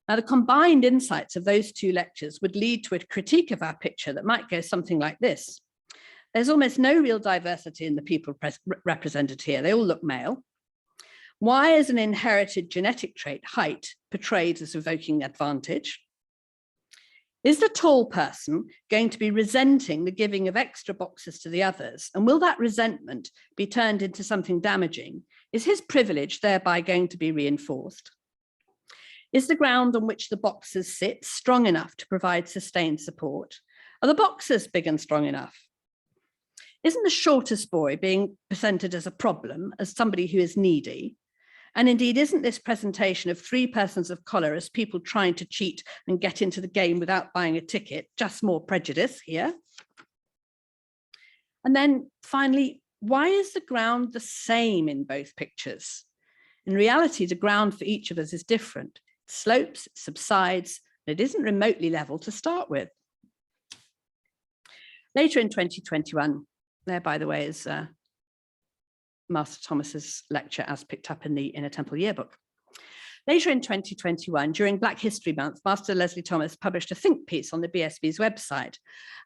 [SPEAKER 2] Now, the combined insights of those two lectures would lead to a critique of our picture that might go something like this. There's almost no real diversity in the people represented here. They all look male. Why is an inherited genetic trait, height, portrayed as evoking advantage? Is the tall person going to be resenting the giving of extra boxes to the others? And will that resentment be turned into something damaging? Is his privilege thereby going to be reinforced? Is the ground on which the boxes sit strong enough to provide sustained support? Are the boxes big and strong enough? Isn't the shortest boy being presented as a problem, as somebody who is needy? And indeed, isn't this presentation of three persons of colour as people trying to cheat and get into the game without buying a ticket just more prejudice here? And then finally, why is the ground the same in both pictures? In reality, the ground for each of us is different. It slopes, it subsides, and it isn't remotely level to start with. Later in 2021, there, by the way, is Master Thomas's lecture as picked up in the Inner Temple Yearbook. Later in 2021, during Black History Month, Master Leslie Thomas published a think piece on the BSB's website,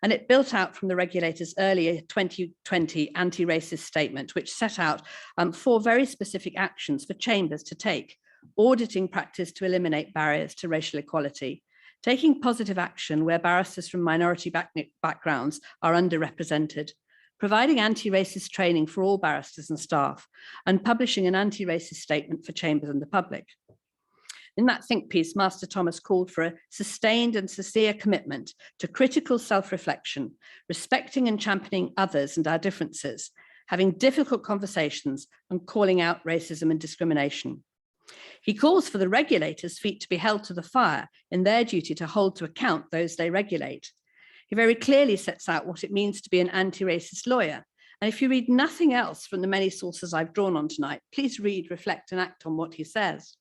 [SPEAKER 2] and it built out from the regulator's earlier 2020 anti-racist statement, which set out 4 very specific actions for chambers to take: auditing practice to eliminate barriers to racial equality, taking positive action where barristers from minority backgrounds are underrepresented, providing anti-racist training for all barristers and staff, and publishing an anti-racist statement for chambers and the public. In that think piece, Master Thomas called for a sustained and sincere commitment to critical self-reflection, respecting and championing others and our differences, having difficult conversations, and calling out racism and discrimination. He calls for the regulators' feet to be held to the fire in their duty to hold to account those they regulate. He very clearly sets out what it means to be an anti-racist lawyer. And if you read nothing else from the many sources I've drawn on tonight, please read, reflect, and act on what he says.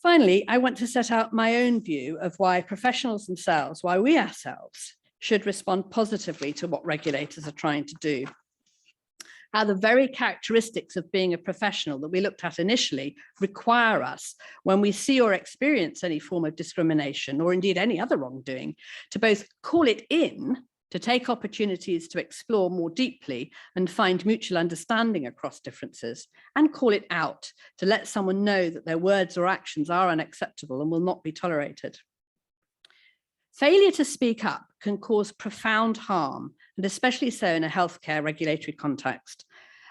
[SPEAKER 2] Finally, I want to set out my own view of why professionals themselves, why we ourselves, should respond positively to what regulators are trying to do. How the very characteristics of being a professional that we looked at initially require us, when we see or experience any form of discrimination, or indeed any other wrongdoing, to both call it in, to take opportunities to explore more deeply and find mutual understanding across differences, and call it out, to let someone know that their words or actions are unacceptable and will not be tolerated. Failure to speak up can cause profound harm, and especially so in a healthcare regulatory context.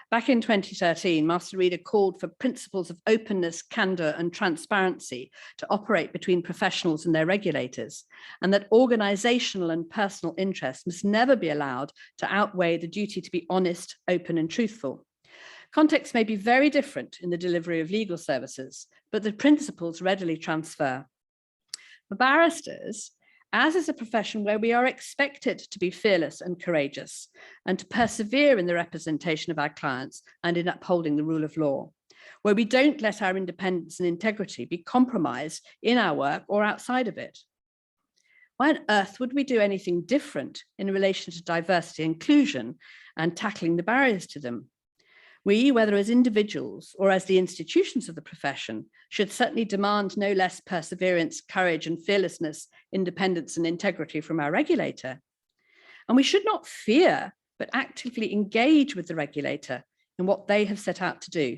[SPEAKER 2] Back in 2013, Master Reader called for principles of openness, candor, and transparency to operate between professionals and their regulators, and that organizational and personal interests must never be allowed to outweigh the duty to be honest, open, and truthful. Contexts may be very different in the delivery of legal services, but the principles readily transfer. For barristers, as is a profession where we are expected to be fearless and courageous and to persevere in the representation of our clients and in upholding the rule of law, where we don't let our independence and integrity be compromised in our work or outside of it. Why on earth would we do anything different in relation to diversity and inclusion and tackling the barriers to them? We, whether as individuals or as the institutions of the profession, should certainly demand no less perseverance, courage and fearlessness, independence and integrity from our regulator. And we should not fear, but actively engage with the regulator in what they have set out to do.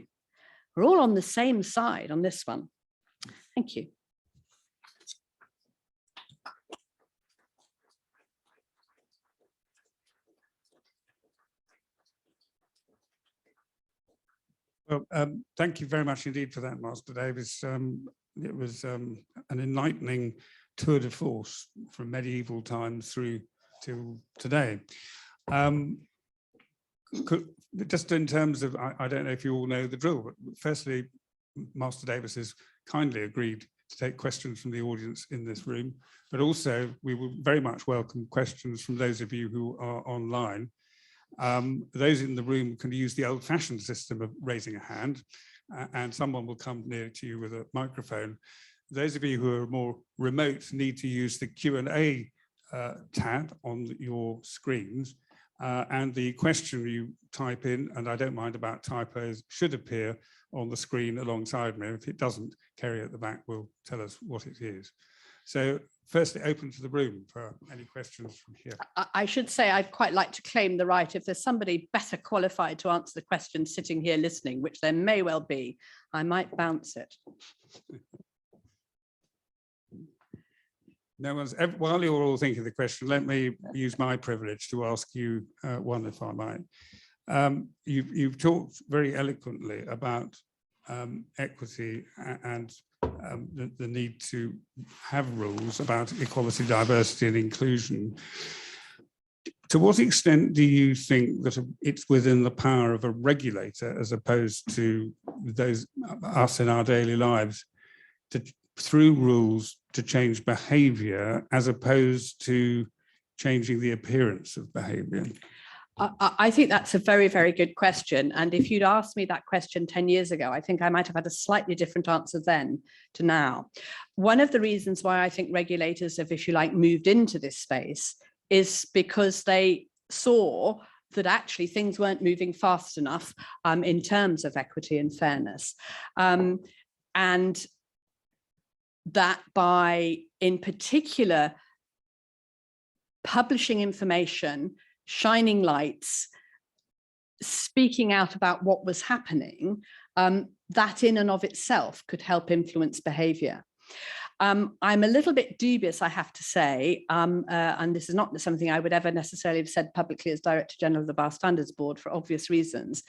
[SPEAKER 2] We're all on the same side on this one. Thank you.
[SPEAKER 1] Well, thank you very much indeed for that, Master Davies. It was an enlightening tour de force from medieval times through to today. Just in terms of, I don't know if you all know the drill, but firstly, Master Davies has kindly agreed to take questions from the audience in this room, but also we will very much welcome questions from those of you who are online. Those in the room can use the old-fashioned system of raising a hand, and someone will come near to you with a microphone. Those of you who are more remote need to use the Q&A tab on your screens, and the question you type in, and I don't mind about typos, should appear on the screen alongside me. If it doesn't, Kerry at the back will tell us what it is. So firstly, open to the room for any questions from here.
[SPEAKER 2] I should say I'd quite like to claim the right, if there's somebody better qualified to answer the question sitting here listening, which there may well be, I might bounce it.
[SPEAKER 1] No one's, while you're all thinking of the question, let me use my privilege to ask you one, if I might. You've talked very eloquently about equity and the need to have rules about equality, diversity and inclusion. To what extent do you think that it's within the power of a regulator, as opposed to those us in our daily lives, to, through rules, to change behaviour as opposed to changing the appearance of behaviour?
[SPEAKER 2] I think that's a very, very good question. And if you'd asked me that question 10 years ago, I think I might have had a slightly different answer then to now. One of the reasons why I think regulators have, if you like, moved into this space is because they saw that actually things weren't moving fast enough in terms of equity and fairness. And that by, in particular, publishing information, shining lights, speaking out about what was happening, that in and of itself could help influence behaviour. I'm a little bit dubious, I have to say, and this is not something I would ever necessarily have said publicly as Director General of the Bar Standards Board for obvious reasons,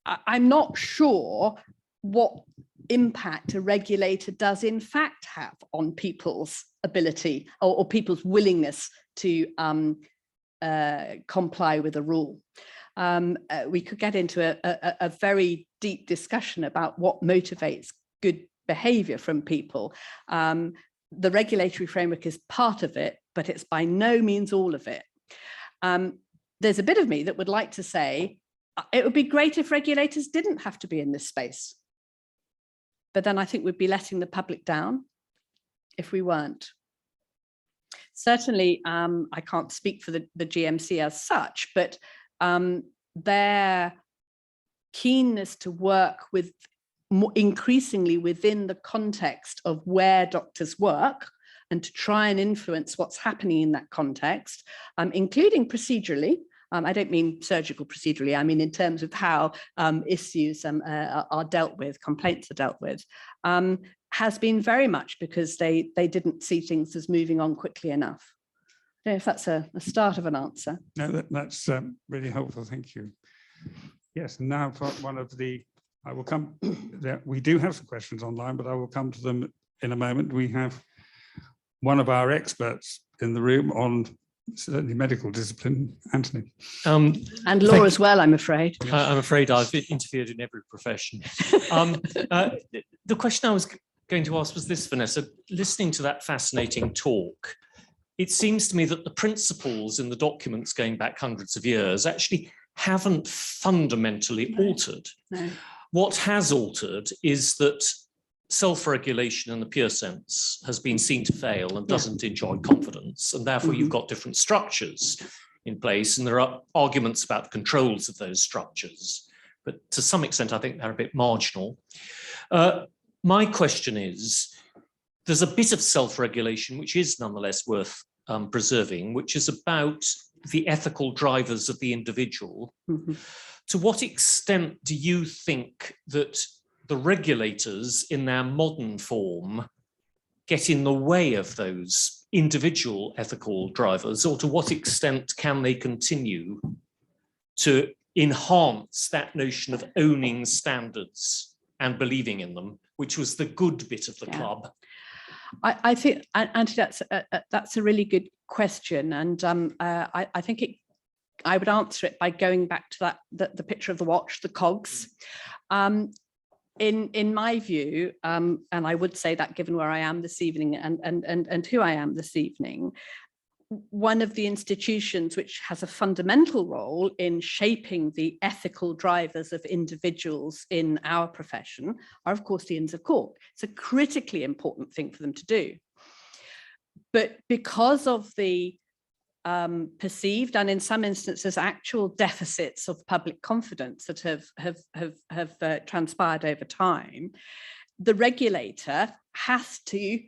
[SPEAKER 2] I'm not sure what impact a regulator does in fact have on people's ability or people's willingness to comply with a rule. We could get into a very deep discussion about what motivates good behaviour from people. The regulatory framework is part of it, but it's by no means all of it. There's a bit of me that would like to say it would be great if regulators didn't have to be in this space. But then I think we'd be letting the public down if we weren't. Certainly, I can't speak for the GMC as such, but their keenness to work with increasingly within the context of where doctors work and to try and influence what's happening in that context, including procedurally. I don't mean surgical procedurally, I mean in terms of how issues are dealt with, complaints are dealt with, has been very much because they didn't see things as moving on quickly enough. I don't know if that's a start of an answer.
[SPEAKER 1] No, that's really helpful, thank you. Yes, now for one of the, I will come, we do have some questions online, but I will come to them in a moment. We have one of our experts in the room on certainly medical discipline, Anthony.
[SPEAKER 2] And law as well, I'm afraid.
[SPEAKER 3] I'm afraid I've interfered in every profession. The question I was going to ask was this, Vanessa. Listening to that fascinating talk, it seems to me that the principles in the documents going back hundreds of years actually haven't fundamentally altered.
[SPEAKER 2] No.
[SPEAKER 3] What has altered is that self-regulation in the pure sense has been seen to fail and doesn't enjoy confidence, and therefore you've got different structures in place, and there are arguments about controls of those structures, but to some extent I think they're a bit marginal. My question is, there's a bit of self-regulation which is nonetheless worth preserving, which is about the ethical drivers of the individual. To what extent do you think that the regulators in their modern form get in the way of those individual ethical drivers, or to what extent can they continue to enhance that notion of owning standards and believing in them, which was the good bit of the club?
[SPEAKER 2] I think, Andy, that's a really good question, and I think I would answer it by going back to the picture of the watch, the cogs. In my view, and I would say that given where I am this evening and who I am this evening, one of the institutions which has a fundamental role in shaping the ethical drivers of individuals in our profession are, of course, the Inns of Court. It's a critically important thing for them to do. But because of the perceived and in some instances actual deficits of public confidence that have transpired over time, the regulator has to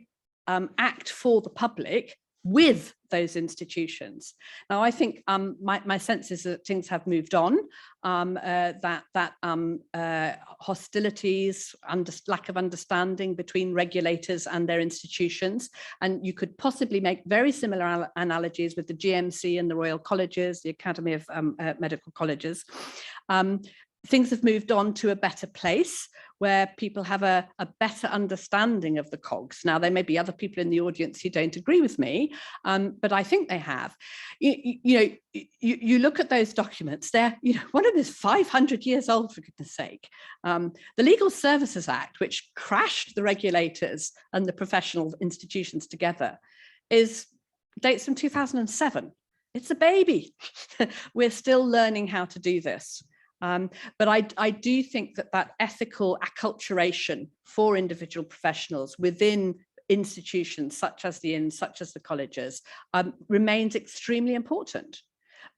[SPEAKER 2] act for the public with those institutions. Now, I think my sense is that things have moved on, that hostilities, lack of understanding between regulators and their institutions, and you could possibly make very similar analogies with the GMC and the Royal Colleges, the Academy of Medical Colleges. Things have moved on to a better place where people have a better understanding of the cogs. Now, there may be other people in the audience who don't agree with me, but I think they have. You look at those documents, they're, one of them is 500 years old, for goodness sake. The Legal Services Act, which crashed the regulators and the professional institutions together, dates from 2007. It's a baby. We're still learning how to do this. But I do think that ethical acculturation for individual professionals within institutions such as the inns, such as the colleges, remains extremely important.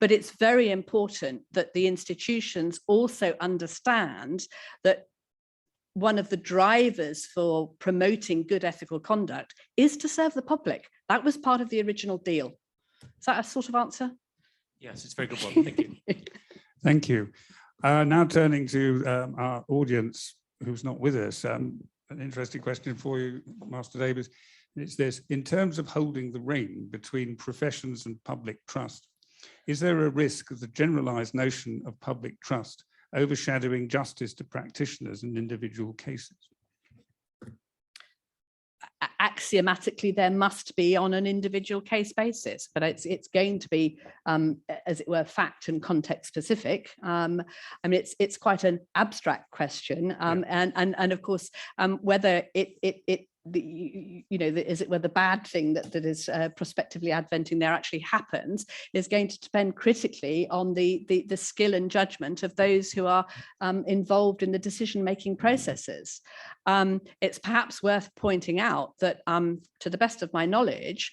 [SPEAKER 2] But it's very important that the institutions also understand that one of the drivers for promoting good ethical conduct is to serve the public. That was part of the original deal. Is that a sort of answer?
[SPEAKER 3] Yes, it's a very good one. Thank you.
[SPEAKER 1] Thank you. Now turning to our audience who's not with us, an interesting question for you, Master Davies. It's this: in terms of holding the ring between professions and public trust, is there a risk of the generalized notion of public trust overshadowing justice to practitioners in individual cases?
[SPEAKER 2] Axiomatically, there must be on an individual case basis, but it's going to be, as it were, fact and context specific. I mean, it's quite an abstract question, and of course, whether as it were, the bad thing that is prospectively adventing there actually happens is going to depend critically on the skill and judgment of those who are involved in the decision-making processes. It's perhaps worth pointing out that, to the best of my knowledge,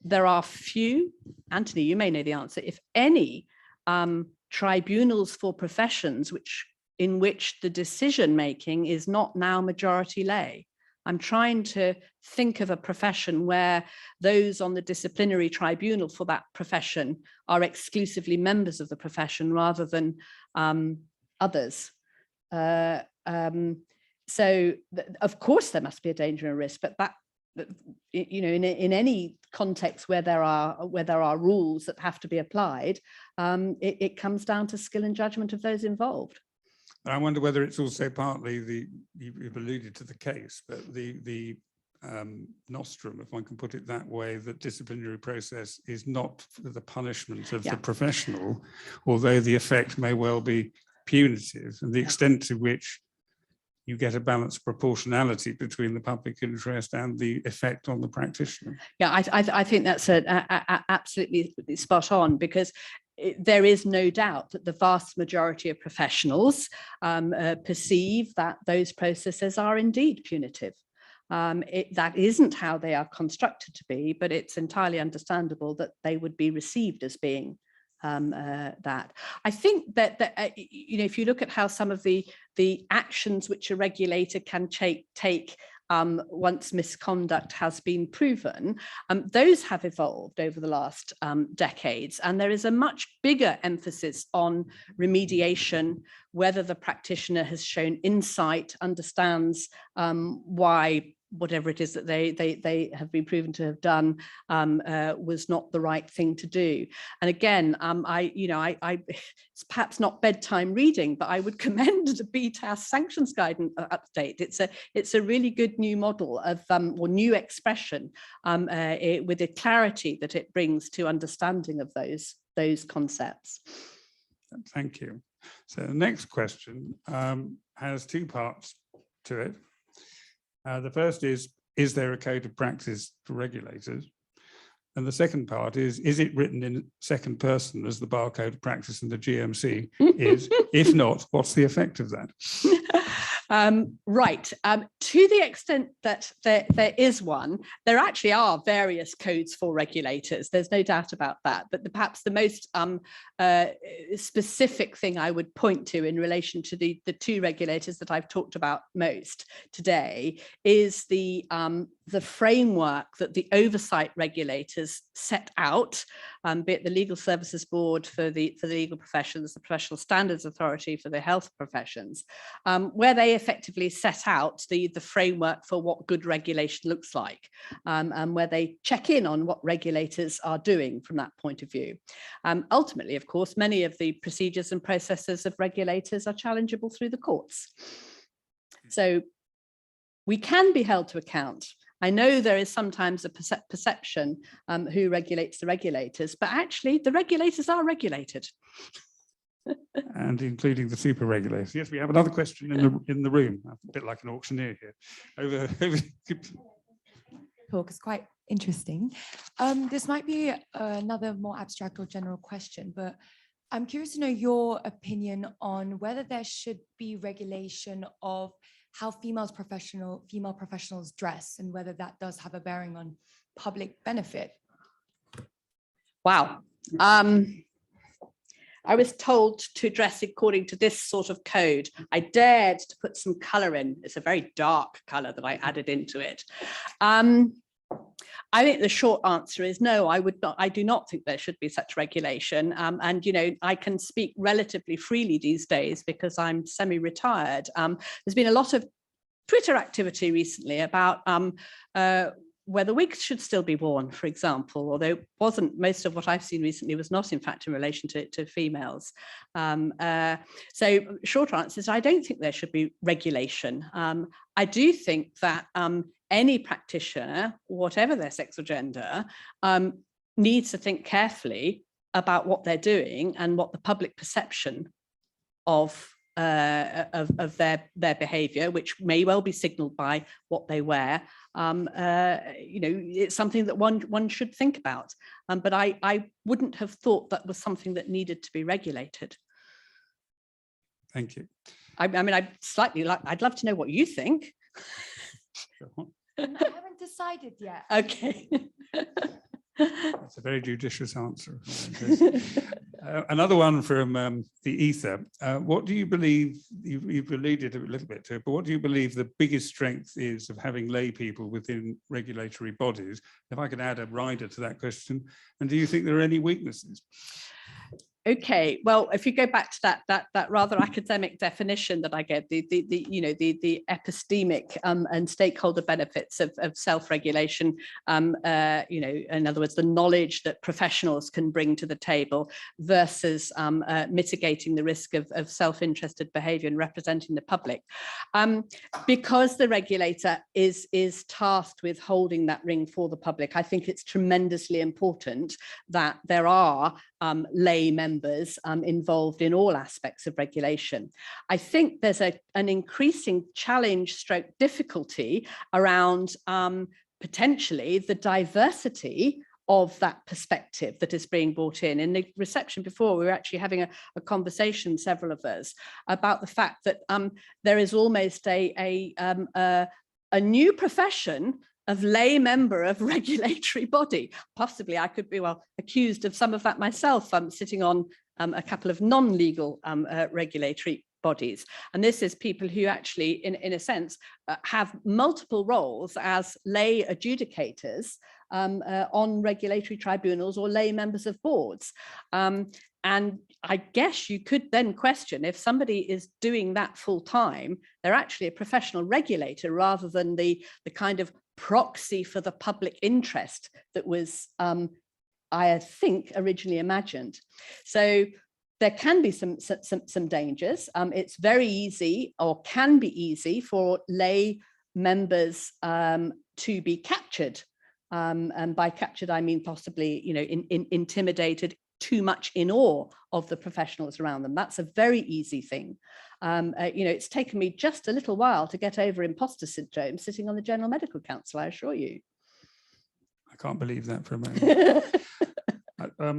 [SPEAKER 2] there are few, Anthony, you may know the answer, if any, tribunals for professions in which the decision-making is not now majority lay. I'm trying to think of a profession where those on the disciplinary tribunal for that profession are exclusively members of the profession rather than others. So of course there must be a danger and a risk, but that, in any context where there are rules that have to be applied, it comes down to skill and judgment of those involved.
[SPEAKER 1] I wonder whether it's also partly you've alluded to the case, but the nostrum, if one can put it that way, that disciplinary process is not for the punishment of the professional, although the effect may well be punitive, and the extent to which you get a balanced proportionality between the public interest and the effect on the practitioner.
[SPEAKER 2] Yeah, I think that's absolutely spot on, because there is no doubt that the vast majority of professionals perceive that those processes are indeed punitive. That isn't how they are constructed to be, but it's entirely understandable that they would be received as being that. I think that if you look at how some of the actions which a regulator can take once misconduct has been proven, those have evolved over the last decades, and there is a much bigger emphasis on remediation, whether the practitioner has shown insight, understands why whatever it is that they have been proven to have done was not the right thing to do. And again, it's perhaps not bedtime reading, but I would commend the BTAS sanctions guidance update. It's a really good new model of or new expression with the clarity that it brings to understanding of those concepts.
[SPEAKER 1] Thank you. So the next question has two parts to it. The first is there a code of practice for regulators? And the second part is it written in second person as the bar code of practice and the GMC is? If not, what's the effect of that?
[SPEAKER 2] Right. To the extent that there is one, there actually are various codes for regulators. There's no doubt about that. But perhaps the most specific thing I would point to in relation to the two regulators that I've talked about most today is the framework that the oversight regulators set out, be it the Legal Services Board for the legal professions, the Professional Standards Authority for the health professions, where they effectively set out the framework for what good regulation looks like, and where they check in on what regulators are doing from that point of view. Ultimately, of course, many of the procedures and processes of regulators are challengeable through the courts. So we can be held to account. I know there is sometimes a perception who regulates the regulators, but actually the regulators are regulated.
[SPEAKER 1] And including the super regulators. Yes, we have another question in the room, a bit like an auctioneer here. Over.
[SPEAKER 4] Talk is quite interesting. This might be another more abstract or general question, but I'm curious to know your opinion on whether there should be regulation of how female professionals dress and whether that does have a bearing on public benefit.
[SPEAKER 2] Wow. I was told to dress according to this sort of code. I dared to put some color in. It's a very dark color that I added into it. I think the short answer is no, I do not think there should be such regulation. And, I can speak relatively freely these days because I'm semi-retired. There's been a lot of Twitter activity recently about whether wigs should still be worn, for example, although most of what I've seen recently was not in fact in relation to females. So short answer is I don't think there should be regulation. I do think that any practitioner, whatever their sex or gender, needs to think carefully about what they're doing and what the public perception of their behavior, which may well be signaled by what they wear. It's something that one should think about. But I wouldn't have thought that was something that needed to be regulated.
[SPEAKER 1] Thank you.
[SPEAKER 2] I mean, I'd love to know what you think.
[SPEAKER 4] I haven't decided yet.
[SPEAKER 2] Okay.
[SPEAKER 1] That's a very judicious answer. Another one from the ether. What do you believe, you've alluded a little bit to it, but what do you believe the biggest strength is of having lay people within regulatory bodies? If I could add a rider to that question, and do you think there are any weaknesses?
[SPEAKER 2] Okay, well, if you go back to that rather academic definition that I gave, the epistemic and stakeholder benefits of self-regulation, in other words, the knowledge that professionals can bring to the table versus mitigating the risk of self-interested behaviour and representing the public. Because the regulator is tasked with holding that ring for the public, I think it's tremendously important that there are lay members members involved in all aspects of regulation. I think there's an increasing challenge stroke difficulty around potentially the diversity of that perspective that is being brought in. In the reception before, we were actually having a conversation, several of us, about the fact that there is almost a new profession of lay member of regulatory body. Possibly I could be accused of some of that myself. I'm sitting on a couple of non-legal regulatory bodies. And this is people who actually, in a sense, have multiple roles as lay adjudicators on regulatory tribunals or lay members of boards. And I guess you could then question, if somebody is doing that full time, they're actually a professional regulator rather than the kind of proxy for the public interest that was, I think, originally imagined. So there can be some dangers. It's very easy, or can be easy, for lay members to be captured. And by captured, I mean possibly, intimidated, too much in awe of the professionals around them. That's a very easy thing. It's taken me just a little while to get over imposter syndrome sitting on the General Medical Council, I assure you.
[SPEAKER 1] I can't believe that for a moment.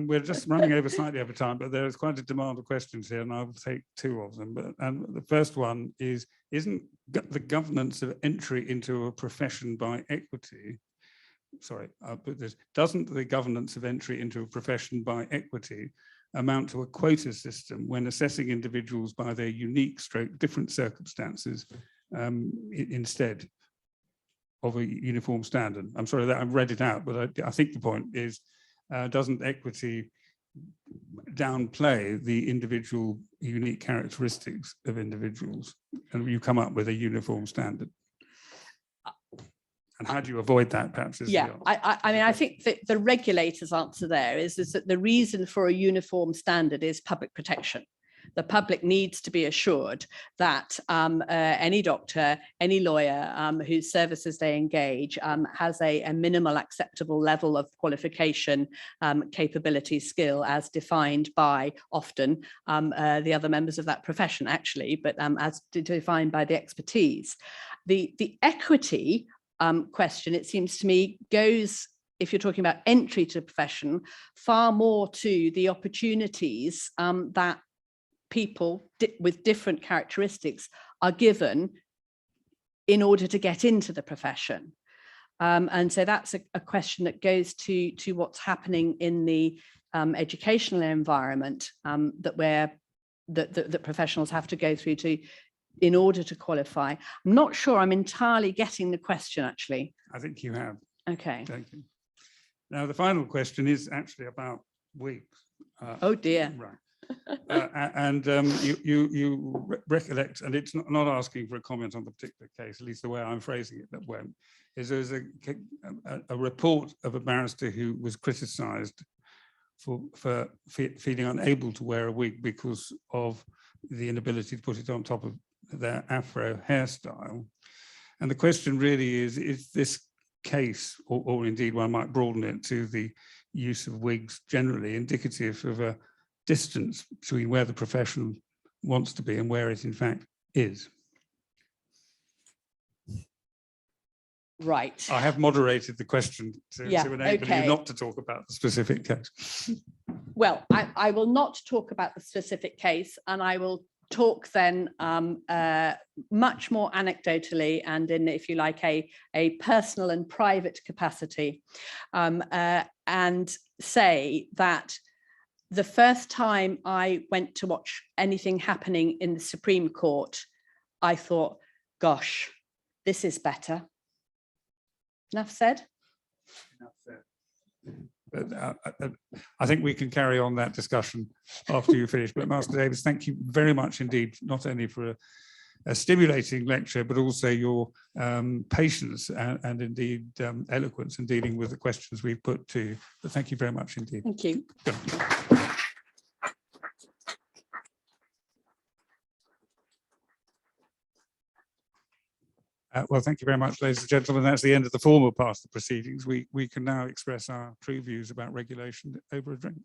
[SPEAKER 1] We're just running over slightly over time, but there is quite a demand of questions here, and I'll take two of them. And the first one is, isn't the governance of entry into a profession by equity, doesn't the governance of entry into a profession by equity amount to a quota system when assessing individuals by their unique different circumstances instead of a uniform standard? I'm sorry that I've read it out, but I think the point is, doesn't equity downplay the individual unique characteristics of individuals, and you come up with a uniform standard? And how do you avoid that, perhaps?
[SPEAKER 2] I think that the regulator's answer there is that the reason for a uniform standard is public protection. The public needs to be assured that any doctor, any lawyer whose services they engage has a minimal acceptable level of qualification, capability, skill, as defined by often the other members of that profession, actually, but as defined by the expertise. The equity question, it seems to me, goes, if you're talking about entry to the profession, far more to the opportunities that people with different characteristics are given in order to get into the profession. And so that's a question that goes to what's happening in the educational environment that professionals have to go through in order to qualify. I'm not sure I'm entirely getting the question, actually.
[SPEAKER 1] I think you have.
[SPEAKER 2] Okay.
[SPEAKER 1] Thank you. Now, the final question is actually about wigs.
[SPEAKER 2] Oh dear.
[SPEAKER 1] Right. You recollect, and it's not asking for a comment on the particular case, at least the way I'm phrasing it, that went, is there's a report of a barrister who was criticised for feeling unable to wear a wig because of the inability to put it on top of their afro hairstyle. And the question really is this case, or indeed one might broaden it to the use of wigs generally, indicative of a distance between where the profession wants to be and where it in fact is?
[SPEAKER 2] Right.
[SPEAKER 1] I have moderated the question to enable you not to talk about the specific case.
[SPEAKER 2] Well, I will not talk about the specific case, and I will talk then much more anecdotally and in, if you like, a personal and private capacity, and say that the first time I went to watch anything happening in the Supreme Court, I thought, gosh, this is better. Enough said?
[SPEAKER 1] Enough said. But I think we can carry on that discussion after you finish. But Master Davies, thank you very much indeed, not only for a stimulating lecture, but also your patience and indeed eloquence in dealing with the questions we've put to you. But thank you very much indeed.
[SPEAKER 2] Thank you.
[SPEAKER 1] Well, thank you very much, ladies and gentlemen. That's the end of the formal part of the proceedings. We can now express our true views about regulation over a drink.